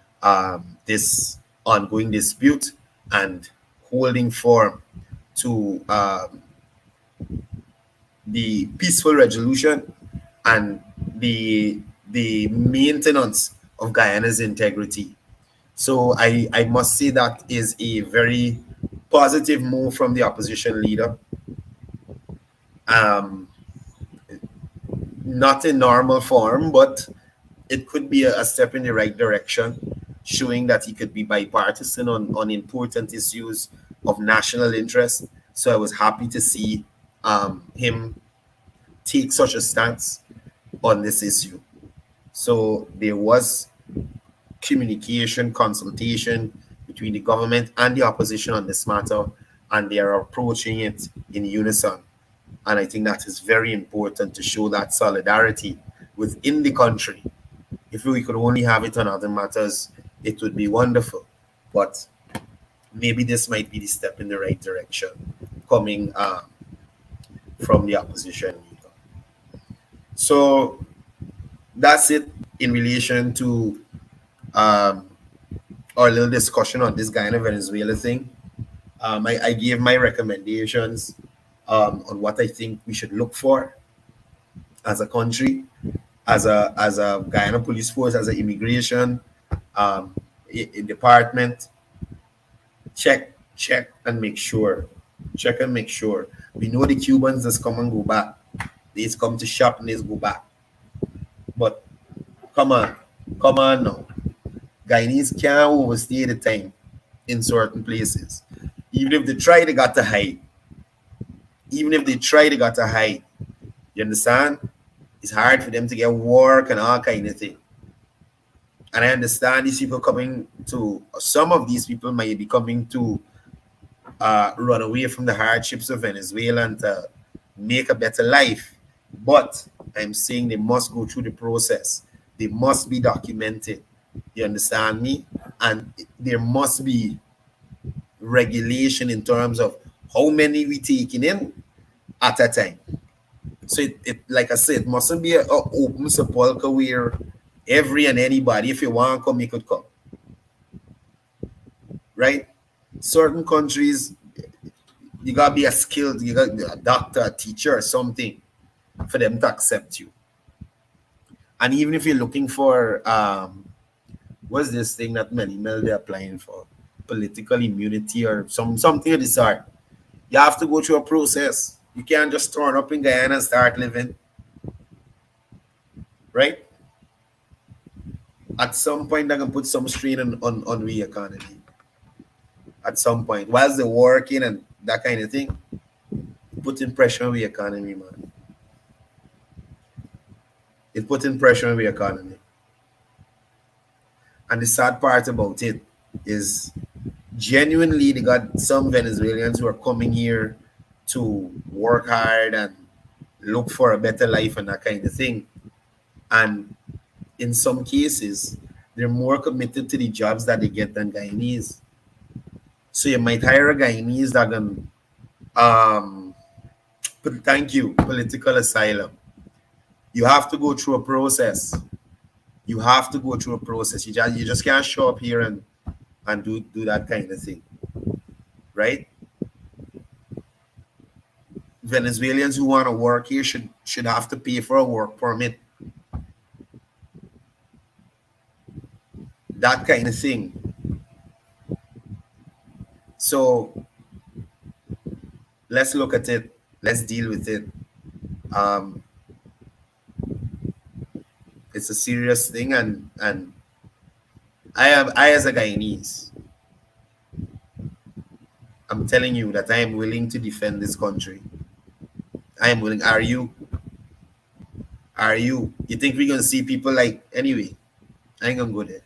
this ongoing dispute and holding firm to the peaceful resolution and the maintenance of Guyana's integrity. So I must say that is a very positive move from the opposition leader. Not in normal form, but it could be a step in the right direction, showing that he could be bipartisan on important issues of national interest. So I was happy to see him take such a stance on this issue. So there was communication, consultation between the government and the opposition on this matter, and they are approaching it in unison. And I think that is very important to show that solidarity within the country. If we could only have it on other matters, it would be wonderful. But maybe this might be the step in the right direction coming from the opposition leader. So that's it in relation to our little discussion on this Guyana-Venezuela thing. I gave my recommendations on what I think we should look for as a country, as a Guyana police force, as an immigration department. Check and make sure. Check and make sure. We know the Cubans just come and go back. They just come to shop and they just go back. But come on now. Guyanese can't overstay the time in certain places. Even if they try, they got to hide. You understand? It's hard for them to get work and all kind of thing. And I understand these people some of these people might be coming to run away from the hardships of Venezuela and to make a better life. But I'm saying they must go through the process. They must be documented. You understand me? And there must be regulation in terms of how many we taking in at a time. So it like I said, it mustn't be an open sepulchre where every and anybody, if you want to come, you could come. Right? Certain countries, you gotta be you gotta be a doctor, a teacher, or something for them to accept you. And even if you're looking for what's this thing that many they're applying for? Political immunity or something of the sort. You have to go through a process. You can't just turn up in Guyana and start living, right? At some point, they're going to put some strain on the economy. At some point, whilst they're working and that kind of thing, putting pressure on the economy, man. It's putting pressure on the economy. And the sad part about it is genuinely they got some Venezuelans who are coming here to work hard and look for a better life and that kind of thing. And in some cases, they're more committed to the jobs that they get than Guyanese. So you might hire a Guyanese that can, thank you, political asylum. You have to go through a process. You have to go through a process. You just can't show up here and do that kind of thing, right? Venezuelans who want to work here should have to pay for a work permit. That kind of thing. So let's look at it. Let's deal with it. It's a serious thing, and I as a Guyanese, I'm telling you that I am willing to defend this country. I am willing. Are you? Are you? You think we're gonna see people like anyway? I ain't gonna go there.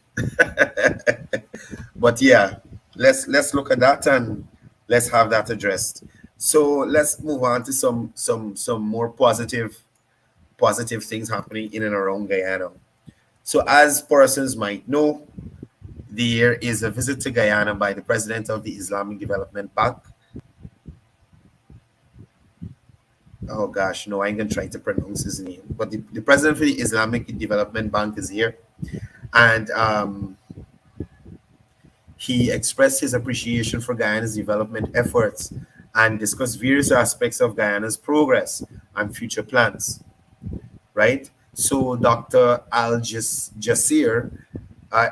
But yeah, let's look at that and let's have that addressed. So let's move on to some more positive things happening in and around Guyana. So as persons might know, there is a visit to Guyana by the president of the Islamic Development Bank. Oh gosh, no, I ain't gonna try to pronounce his name. But the president for the Islamic Development Bank is here. And he expressed his appreciation for Guyana's development efforts and discussed various aspects of Guyana's progress and future plans. Right? So Dr. 𝒊𝒏𝒂𝒊𝒕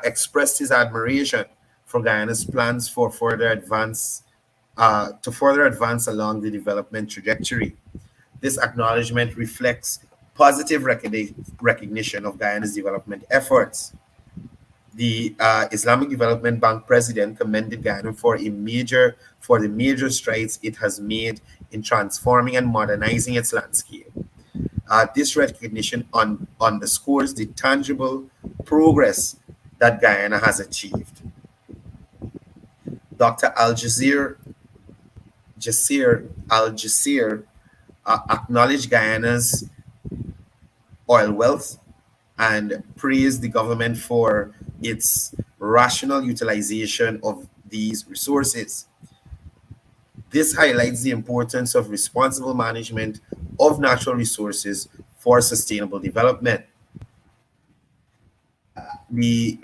expressed his admiration for Guyana's plans for further advance along the development trajectory. This acknowledgement reflects positive recognition of Guyana's development efforts. The Islamic Development Bank president commended Guyana for the major strides it has made in transforming and modernizing its landscape. This recognition underscores the tangible progress that Guyana has achieved. Dr. 𝒊𝒏𝒂𝒊𝒎𝒆 acknowledged Guyana's oil wealth and praised the government for its rational utilization of these resources. This highlights the importance of responsible management of natural resources for sustainable development. The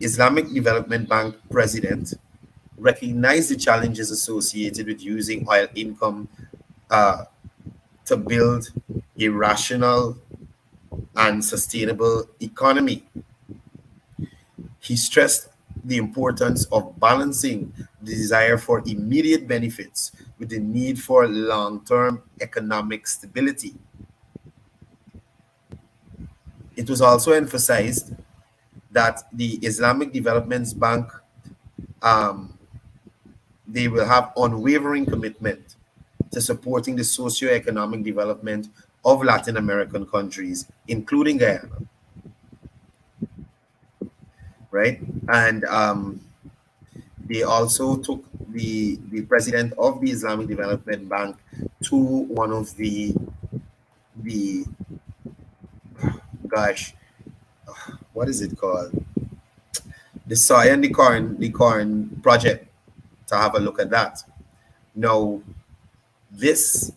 Islamic Development Bank president recognized the challenges associated with using oil income to build a rational and sustainable economy. He stressed the importance of balancing the desire for immediate benefits with the need for long-term economic stability. It was also emphasized that the Islamic Development Bank, they will have unwavering commitment to supporting the socio-economic development of Latin American countries, including Guyana. Right? And they also took the president of the Islamic Development Bank to one of the gosh, what is it called? The soy and the corn project, to have a look at that. Now, this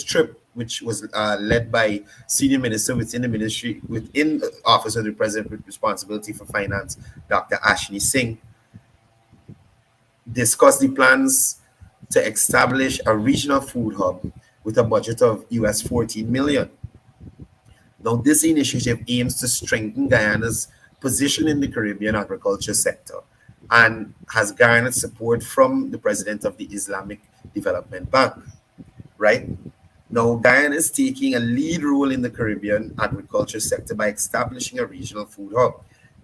trip, which was led by senior minister within the office of the president with responsibility for finance, Dr. Ashni Singh, discussed the plans to establish a regional food hub with a budget of US 14 million. Now, this initiative aims to strengthen Guyana's position in the Caribbean agriculture sector, and has garnered support from the president of the Islamic Development Bank, right? Now, Guyana is taking a lead role in the Caribbean agriculture sector by establishing a regional food hub.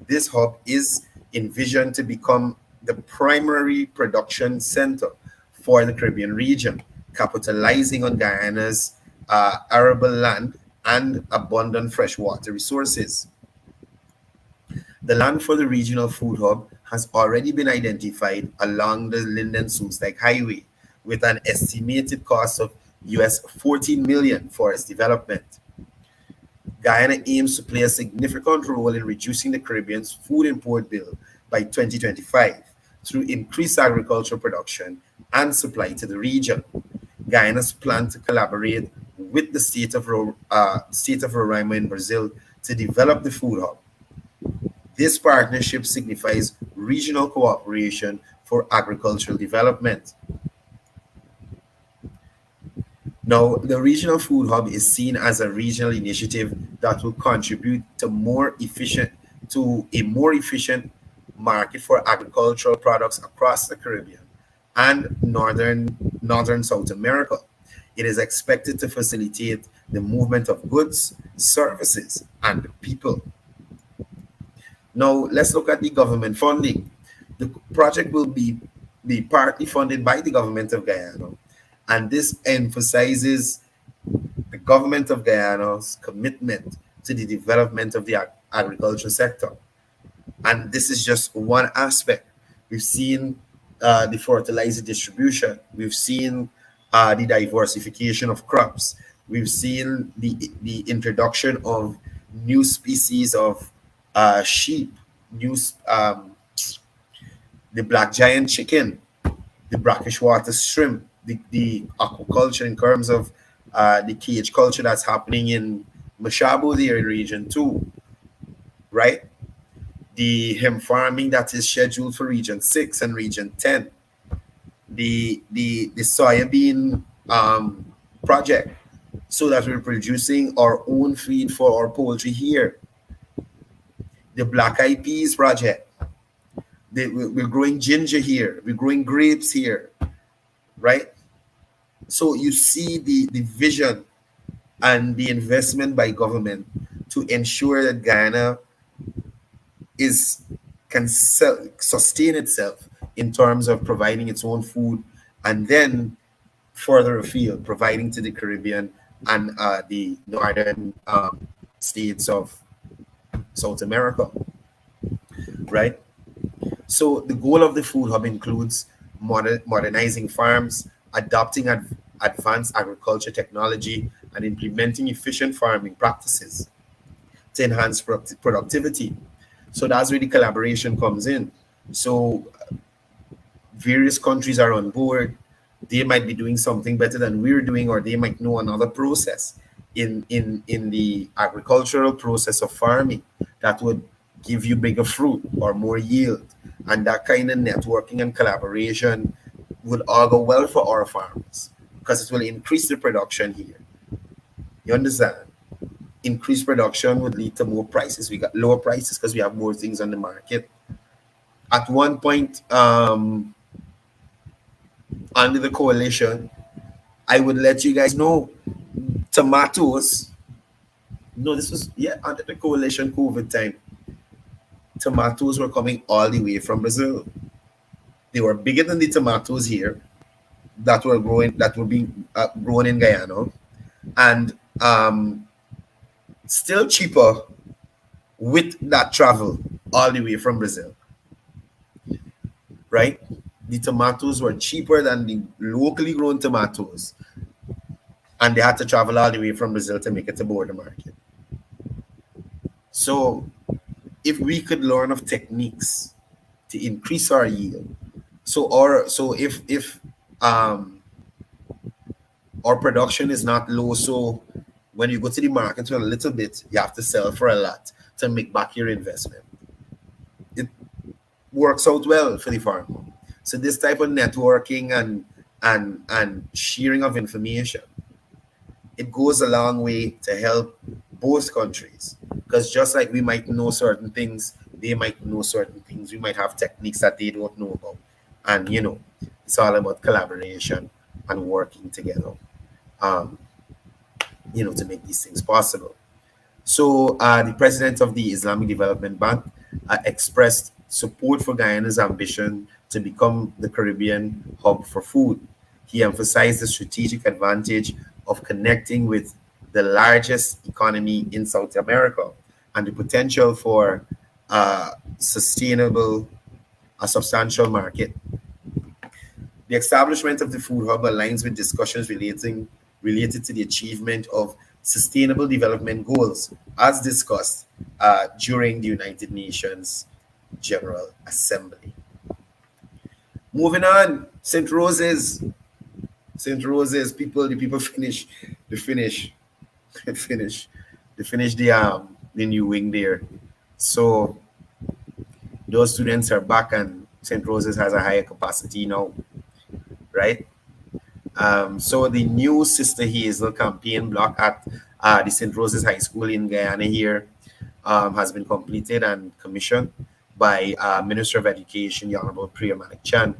This hub is envisioned to become the primary production center for the Caribbean region, capitalizing on Guyana's arable land and abundant freshwater resources. The land for the regional food hub has already been identified along the Linden-Soestdijk Highway with an estimated cost of US 14 million for its development. Guyana aims to play a significant role in reducing the Caribbean's food import bill by 2025 through increased agricultural production and supply to the region. Guyana's plan to collaborate with the state of Roraima in Brazil to develop the food hub. This partnership signifies regional cooperation for agricultural development. Now, the regional food hub is seen as a regional initiative that will contribute to a more efficient market for agricultural products across the Caribbean and northern South America. It is expected to facilitate the movement of goods, services, and people. Now, let's look at the government funding. The project will be partly funded by the government of Guyana, and this emphasizes the government of Guyana's commitment to the development of the agriculture sector. And this is just one aspect. We've seen the fertilizer distribution. We've seen the diversification of crops. We've seen the introduction of new species of sheep, the black giant chicken, the brackish water shrimp, the aquaculture in terms of the cage culture that's happening in Mashabo, the region too, right? The hemp farming that is scheduled for Region 6 and Region 10, the soybean project, so that we're producing our own feed for our poultry here. The black-eyed peas project, we're growing ginger here, we're growing grapes here, right? So you see the vision and the investment by government to ensure that Guyana can sustain itself in terms of providing its own food, and then further afield, providing to the Caribbean and the northern states of South America, right? So the goal of the food hub includes modernizing farms, adopting advanced agriculture technology, and implementing efficient farming practices to enhance productivity. So that's where the collaboration comes in. So various countries are on board. They might be doing something better than we're doing, or they might know another process in the agricultural process of farming that would give you bigger fruit or more yield. And that kind of networking and collaboration would all go well for our farmers, because it will increase the production here. You understand? Increased production would lead to more prices. We got lower prices because we have more things on the market. At one point, under the coalition, I would let you guys know, tomatoes, no, this was, yeah, under the coalition COVID time, tomatoes were coming all the way from Brazil. They were bigger than the tomatoes here that were being grown in Guyana, and still cheaper with that travel all the way from Brazil, right? The tomatoes were cheaper than the locally grown tomatoes, and they had to travel all the way from Brazil to make it to border market. So if we could learn of techniques to increase our yield, if our production is not low, so when you go to the market for a little bit, you have to sell for a lot to make back your investment. It works out well for the farmer. So this type of networking and sharing of information, it goes a long way to help both countries. Because just like we might know certain things they might know certain things. We might have techniques that they don't know about. And, it's all about collaboration and working together, to make these things possible. So the president of the Islamic Development Bank expressed support for Guyana's ambition to become the Caribbean hub for food. He emphasized the strategic advantage of connecting with the largest economy in South America and the potential for a substantial market. The establishment of the food hub aligns with discussions related to the achievement of sustainable development goals, as discussed during the United Nations General Assembly. Moving on, St. Rose's, the people finish the new wing there. So those students are back, and St. Rose's has a higher capacity now, right? So the new Sister Hazel campaign block at the St. Rose's High School in Guyana here has been completed and commissioned by Minister of Education, the Honorable 𝒐𝒊𝒔𝒄𝒍𝒂𝒊𝒎.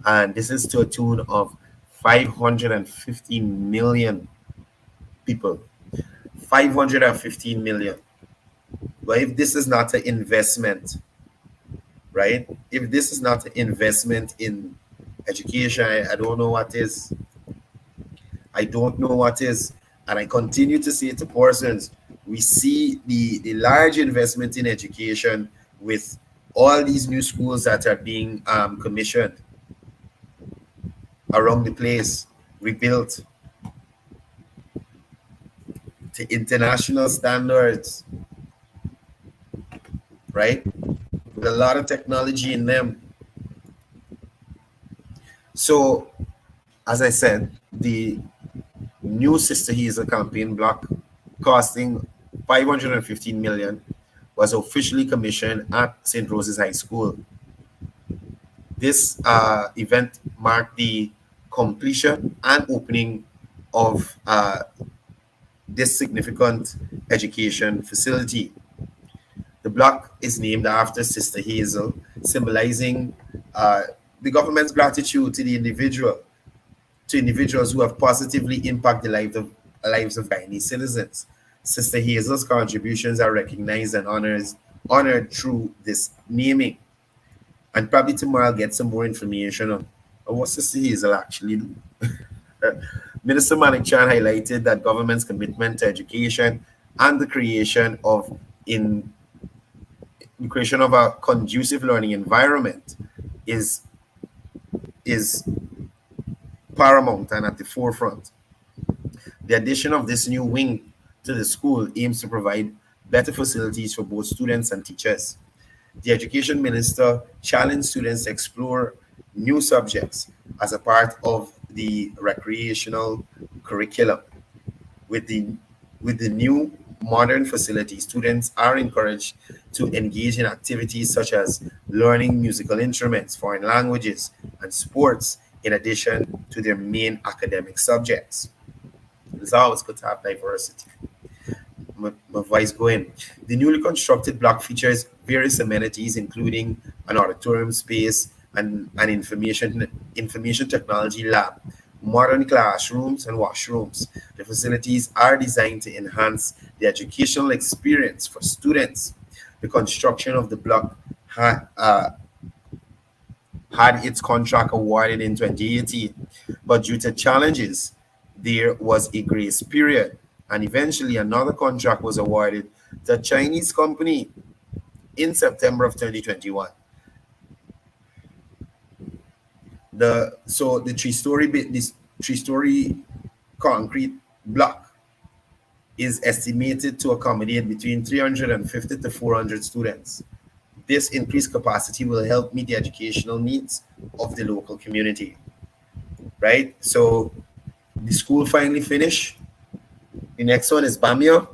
And this is to a tune of 515 million people. 515 million. But if this is not an investment, right? If this is not an investment in education, I don't know what is. I don't know what is. And I continue to say to persons, we see the large investment in education with all these new schools that are being commissioned around the place, rebuilt to international standards, right? With a lot of technology in them. So, as I said, the new Sister Hazel campaign block costing 515 million was officially commissioned at St. Rose's High School. This event marked the completion and opening of this significant education facility. The block is named after Sister Hazel, symbolizing the government's gratitude to individuals who have positively impacted the lives of Guyanese citizens. Sister Hazel's contributions are recognized and honored through this naming. And probably tomorrow I'll get some more information on what Sister Hazel actually do. Minister Manik-Chan highlighted that government's commitment to education and the creation of a conducive learning environment is paramount and at the forefront. The addition of this new wing to the school aims to provide better facilities for both students and teachers. The education minister challenged students to explore new subjects as a part of the recreational curriculum. With the new modern facilities, students are encouraged to engage in activities such as learning musical instruments, foreign languages, and sports, in addition to their main academic subjects. It's always good to have diversity. My voice going. The newly constructed block features various amenities, including an auditorium space and an information technology lab, modern classrooms, and washrooms. The facilities are designed to enhance the educational experience for students. The construction of the block had its contract awarded in 2018, but due to challenges, there was a grace period, and eventually another contract was awarded to a Chinese company in September of 2021. The three-story concrete block is estimated to accommodate between 350 to 400 students. This increased capacity will help meet the educational needs of the local community, right? So the school finally finished. The next one is Bamia,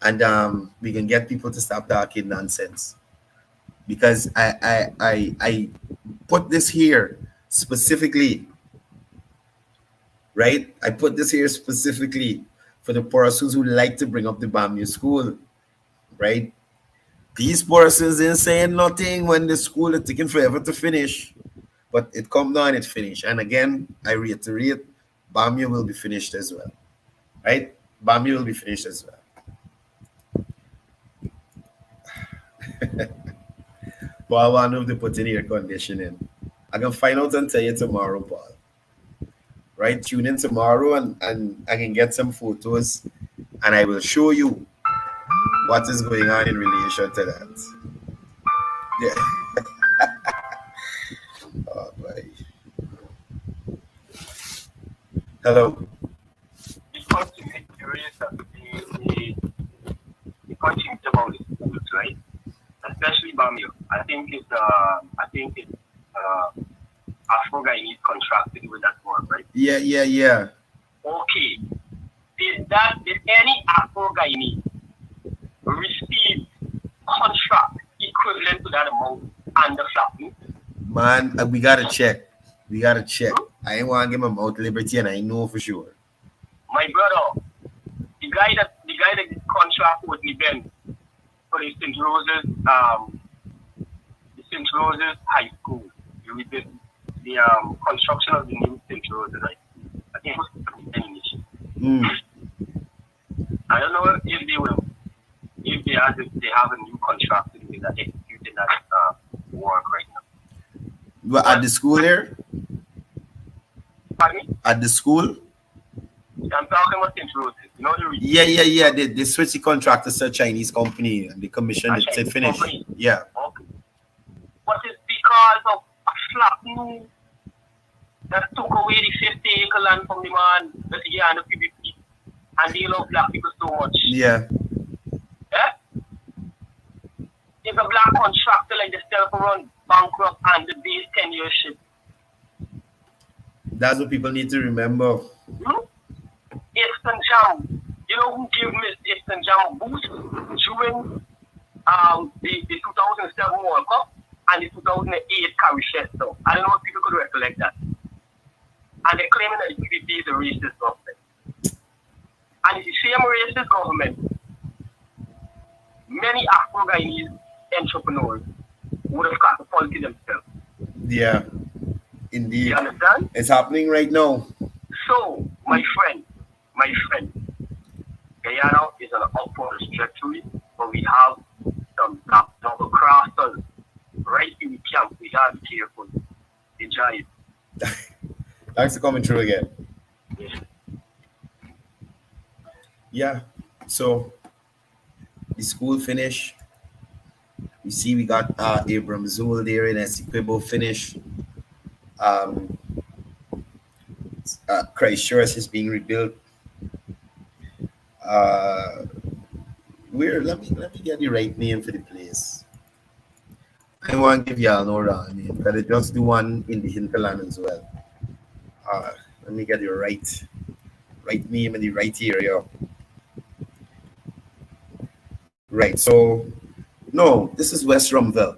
and we can get people to stop talking nonsense, because I put this here specifically, right? I put this here specifically for the persons who like to bring up the Bamia school, right? These persons ain't saying nothing when the school is taking forever to finish. But it come down, it finished. And again, I reiterate, 𝒏𝒑𝒄𝒂𝒊𝒈 will be finished as well. Right? 𝒏𝒑𝒄𝒂𝒊𝒈 will be finished as well. But I want them to put in air conditioning. I can find out and tell you tomorrow, Paul. Right? Tune in tomorrow and I can get some photos and I will show you what is going on in relation to that. Yeah. Oh, boy. Hello. This country is curious of the country is about the schools, right? Especially 𝒏𝒑𝒄𝒂𝒊𝒈. I think it's Afro-Guyanese contracted with that work, right? Yeah. Okay. Did any Afro-Guyanese receive contract equivalent to that amount under flapping? Man, we gotta check. I ain't want to give my mouth liberty, and I know for sure. My brother, the guy that did contract with me then for the St. Rose's High School. We did the construction of the new St. Rose's, right? I think it was I don't know if they have a new contract that executing that work right now. But at the school there? Pardon me? At the school? I'm talking about St. Rose's. You know the Yeah. They switched the contract to a Chinese company and the commission it finished. Company. Yeah. Okay. But it's because of a flapping that took away the 50-acre land from the man, the Guyana-Venezuela, and they love black people so much. Yeah. If a black contractor like yourself run bankrupt and the base 10-year ship. That's what people need to remember. Eastern Jam. You know who gave Miss Eastern Jam a boost during the 2007 World Cup and the 2008 Carrie Festival? I don't know if people could recollect that. And they're claiming that the PPP is a racist government. And it's the same racist government. Many Afro-Guyanese entrepreneurs would have catapulted themselves. Yeah, indeed. You understand? It's happening right now. So, my friend, Guyana is on an upward trajectory, but we have some double crossers right in the camp. We have to be careful. Enjoy it. Thanks for coming through again. Yeah. Yeah, so the school finish. You see, we got Abram Zool there in 𝒐𝒊𝒂𝒊𝒈 finish. Christchurch is being rebuilt. Let me get the right name for the place. I want to give y'all no wrong name, but I just do one in the hinterland as well. Let me get the right name in the right area. Right, so no, this is West Rumville,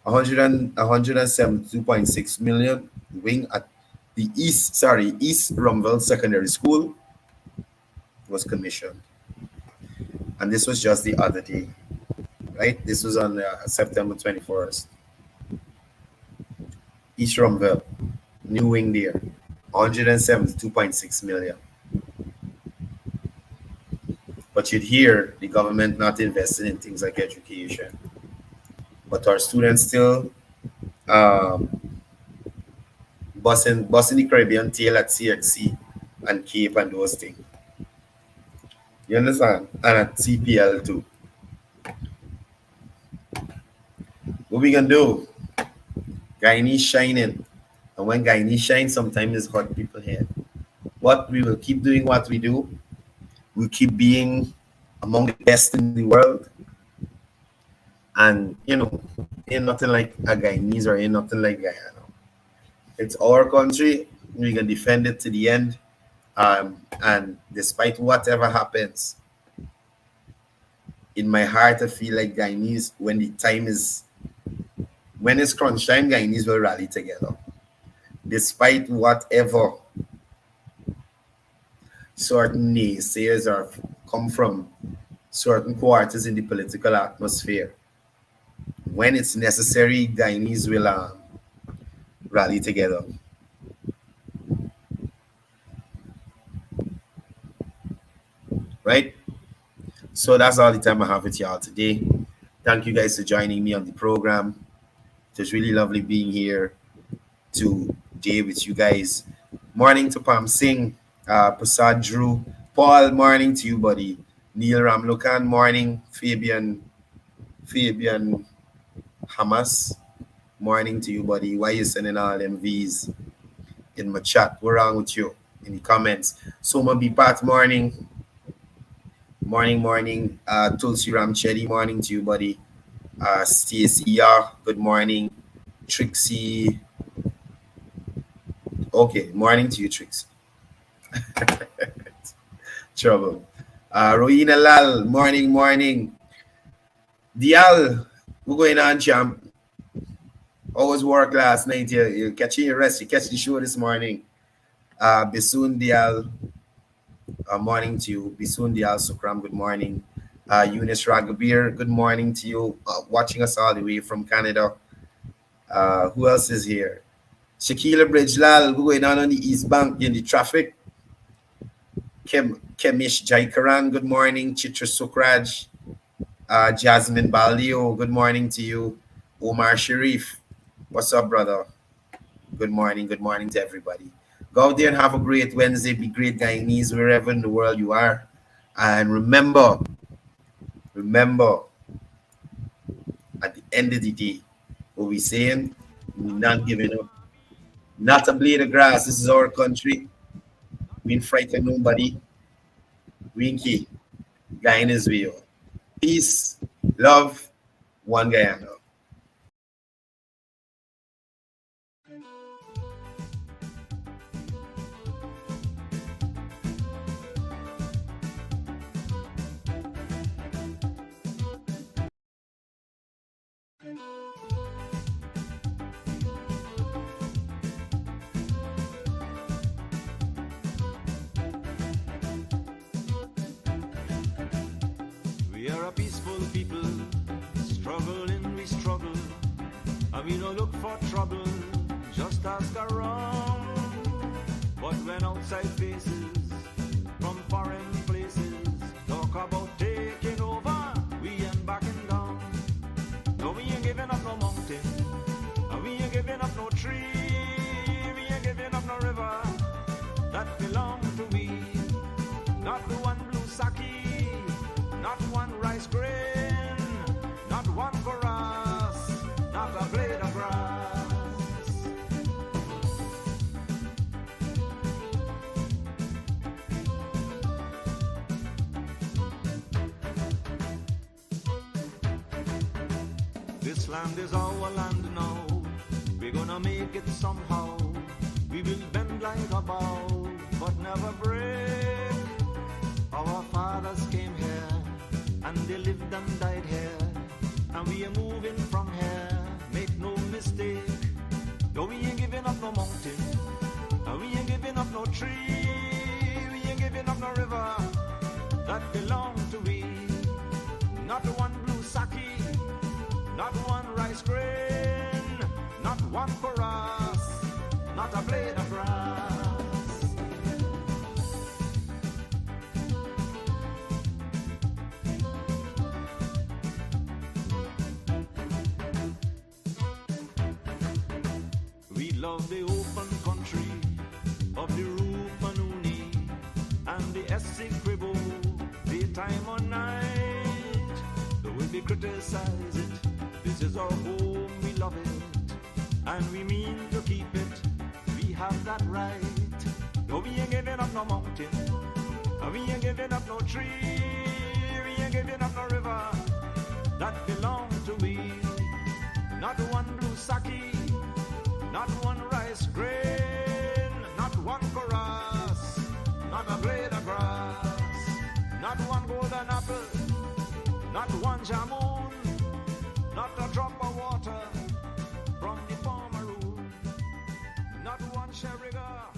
172.6 million wing at the East Rumville Secondary School was commissioned, and this was just the other day, right? This was on September 21st. East Rumville, new wing there, 172.6 million. But you'd hear the government not investing in things like education. But our students still busting the Caribbean tail at CXC and Cape and those things. You understand? And at CPL too. What we gonna do? Guyanese shining. And when Guyanese shine, sometimes it's hurt people's head. But we will keep doing what we do. We keep being among the best in the world. And, you know, ain't nothing like a Guyanese or ain't nothing like Guyana. It's our country. We can defend it to the end. And despite whatever happens, in my heart, I feel like Guyanese, when it's crunch time, Guyanese will rally together. Despite whatever certain naysayers are come from certain quarters in the political atmosphere, when it's necessary, Guyanese will rally together. Right? So that's all the time I have with y'all today. Thank you guys for joining me on the program. It was really lovely being here today with you guys. Morning to Pam Singh, Prasad Drew, Paul, morning to you, buddy. Neil Ramlokan, morning. Fabian Hamas, morning to you, buddy. Why you sending all them V's in my chat? What's wrong with you? In the comments. Soma Bipat, morning. Morning. Tulsi Ramchedi, morning to you, buddy. Stacy, good morning. Trixie. Okay, morning to you, Trixie. Trouble. Rohina Lal, morning. Dial, we're going on, champ. Always work last night. You're catching your rest. You catch the show this morning. Bisun Dial, morning to you. Bisun Dial Sukram, good morning. Eunice Ragabir, good morning to you. Watching us all the way from Canada. Who else is here? Shakila Bridgelal, we're going on the East Bank in the traffic. Kemish Jaikaran, good morning. Chitra Sukraj, Jasmine Balio, good morning to you. Omar Sharif, what's up, brother? Good morning to everybody. Go out there and have a great Wednesday. Be great Guyanese wherever in the world you are. And remember, at the end of the day, what we're saying, not giving up. Not a blade of grass. This is our country. We ain't frightened nobody. Winky. Guyana-Venezuela. Peace, love, one Guyana. We are a peaceful people, struggling, we struggle, and we don't look for trouble, just ask around. But when outside faces, from foreign places, talk about taking over, we ain't backing down. No, we ain't giving up no mountain, and we ain't giving up no tree, we ain't giving up no river, that belong to we, not the one blue sake. Not one rice grain, not one chorus, not a blade of grass. This land is our land now. We're gonna make it somehow. We will bend like a bow, but never break. Our fathers came here, and they lived and died here, and we are moving from here, make no mistake. No, we ain't giving up no mountain, and we ain't giving up no tree, we ain't giving up no river, that belong to we. Not one blue sake, not one rice grain, not one chorus, not a blade of grass. Love the open country of the Rupanuni and the 𝒐𝒊𝒏𝒈𝒕, daytime or night. Though we criticize it, this is our home, we love it, and we mean to keep it, we have that right. No, we ain't giving up no mountain, and we ain't giving up no tree, we ain't giving up no river, that belong to we. Not one blue sake, not one rice grain, not one chorus, not a blade of grass, not one golden apple, not one jamun, not a drop of water from the farmer room, not one sherriga.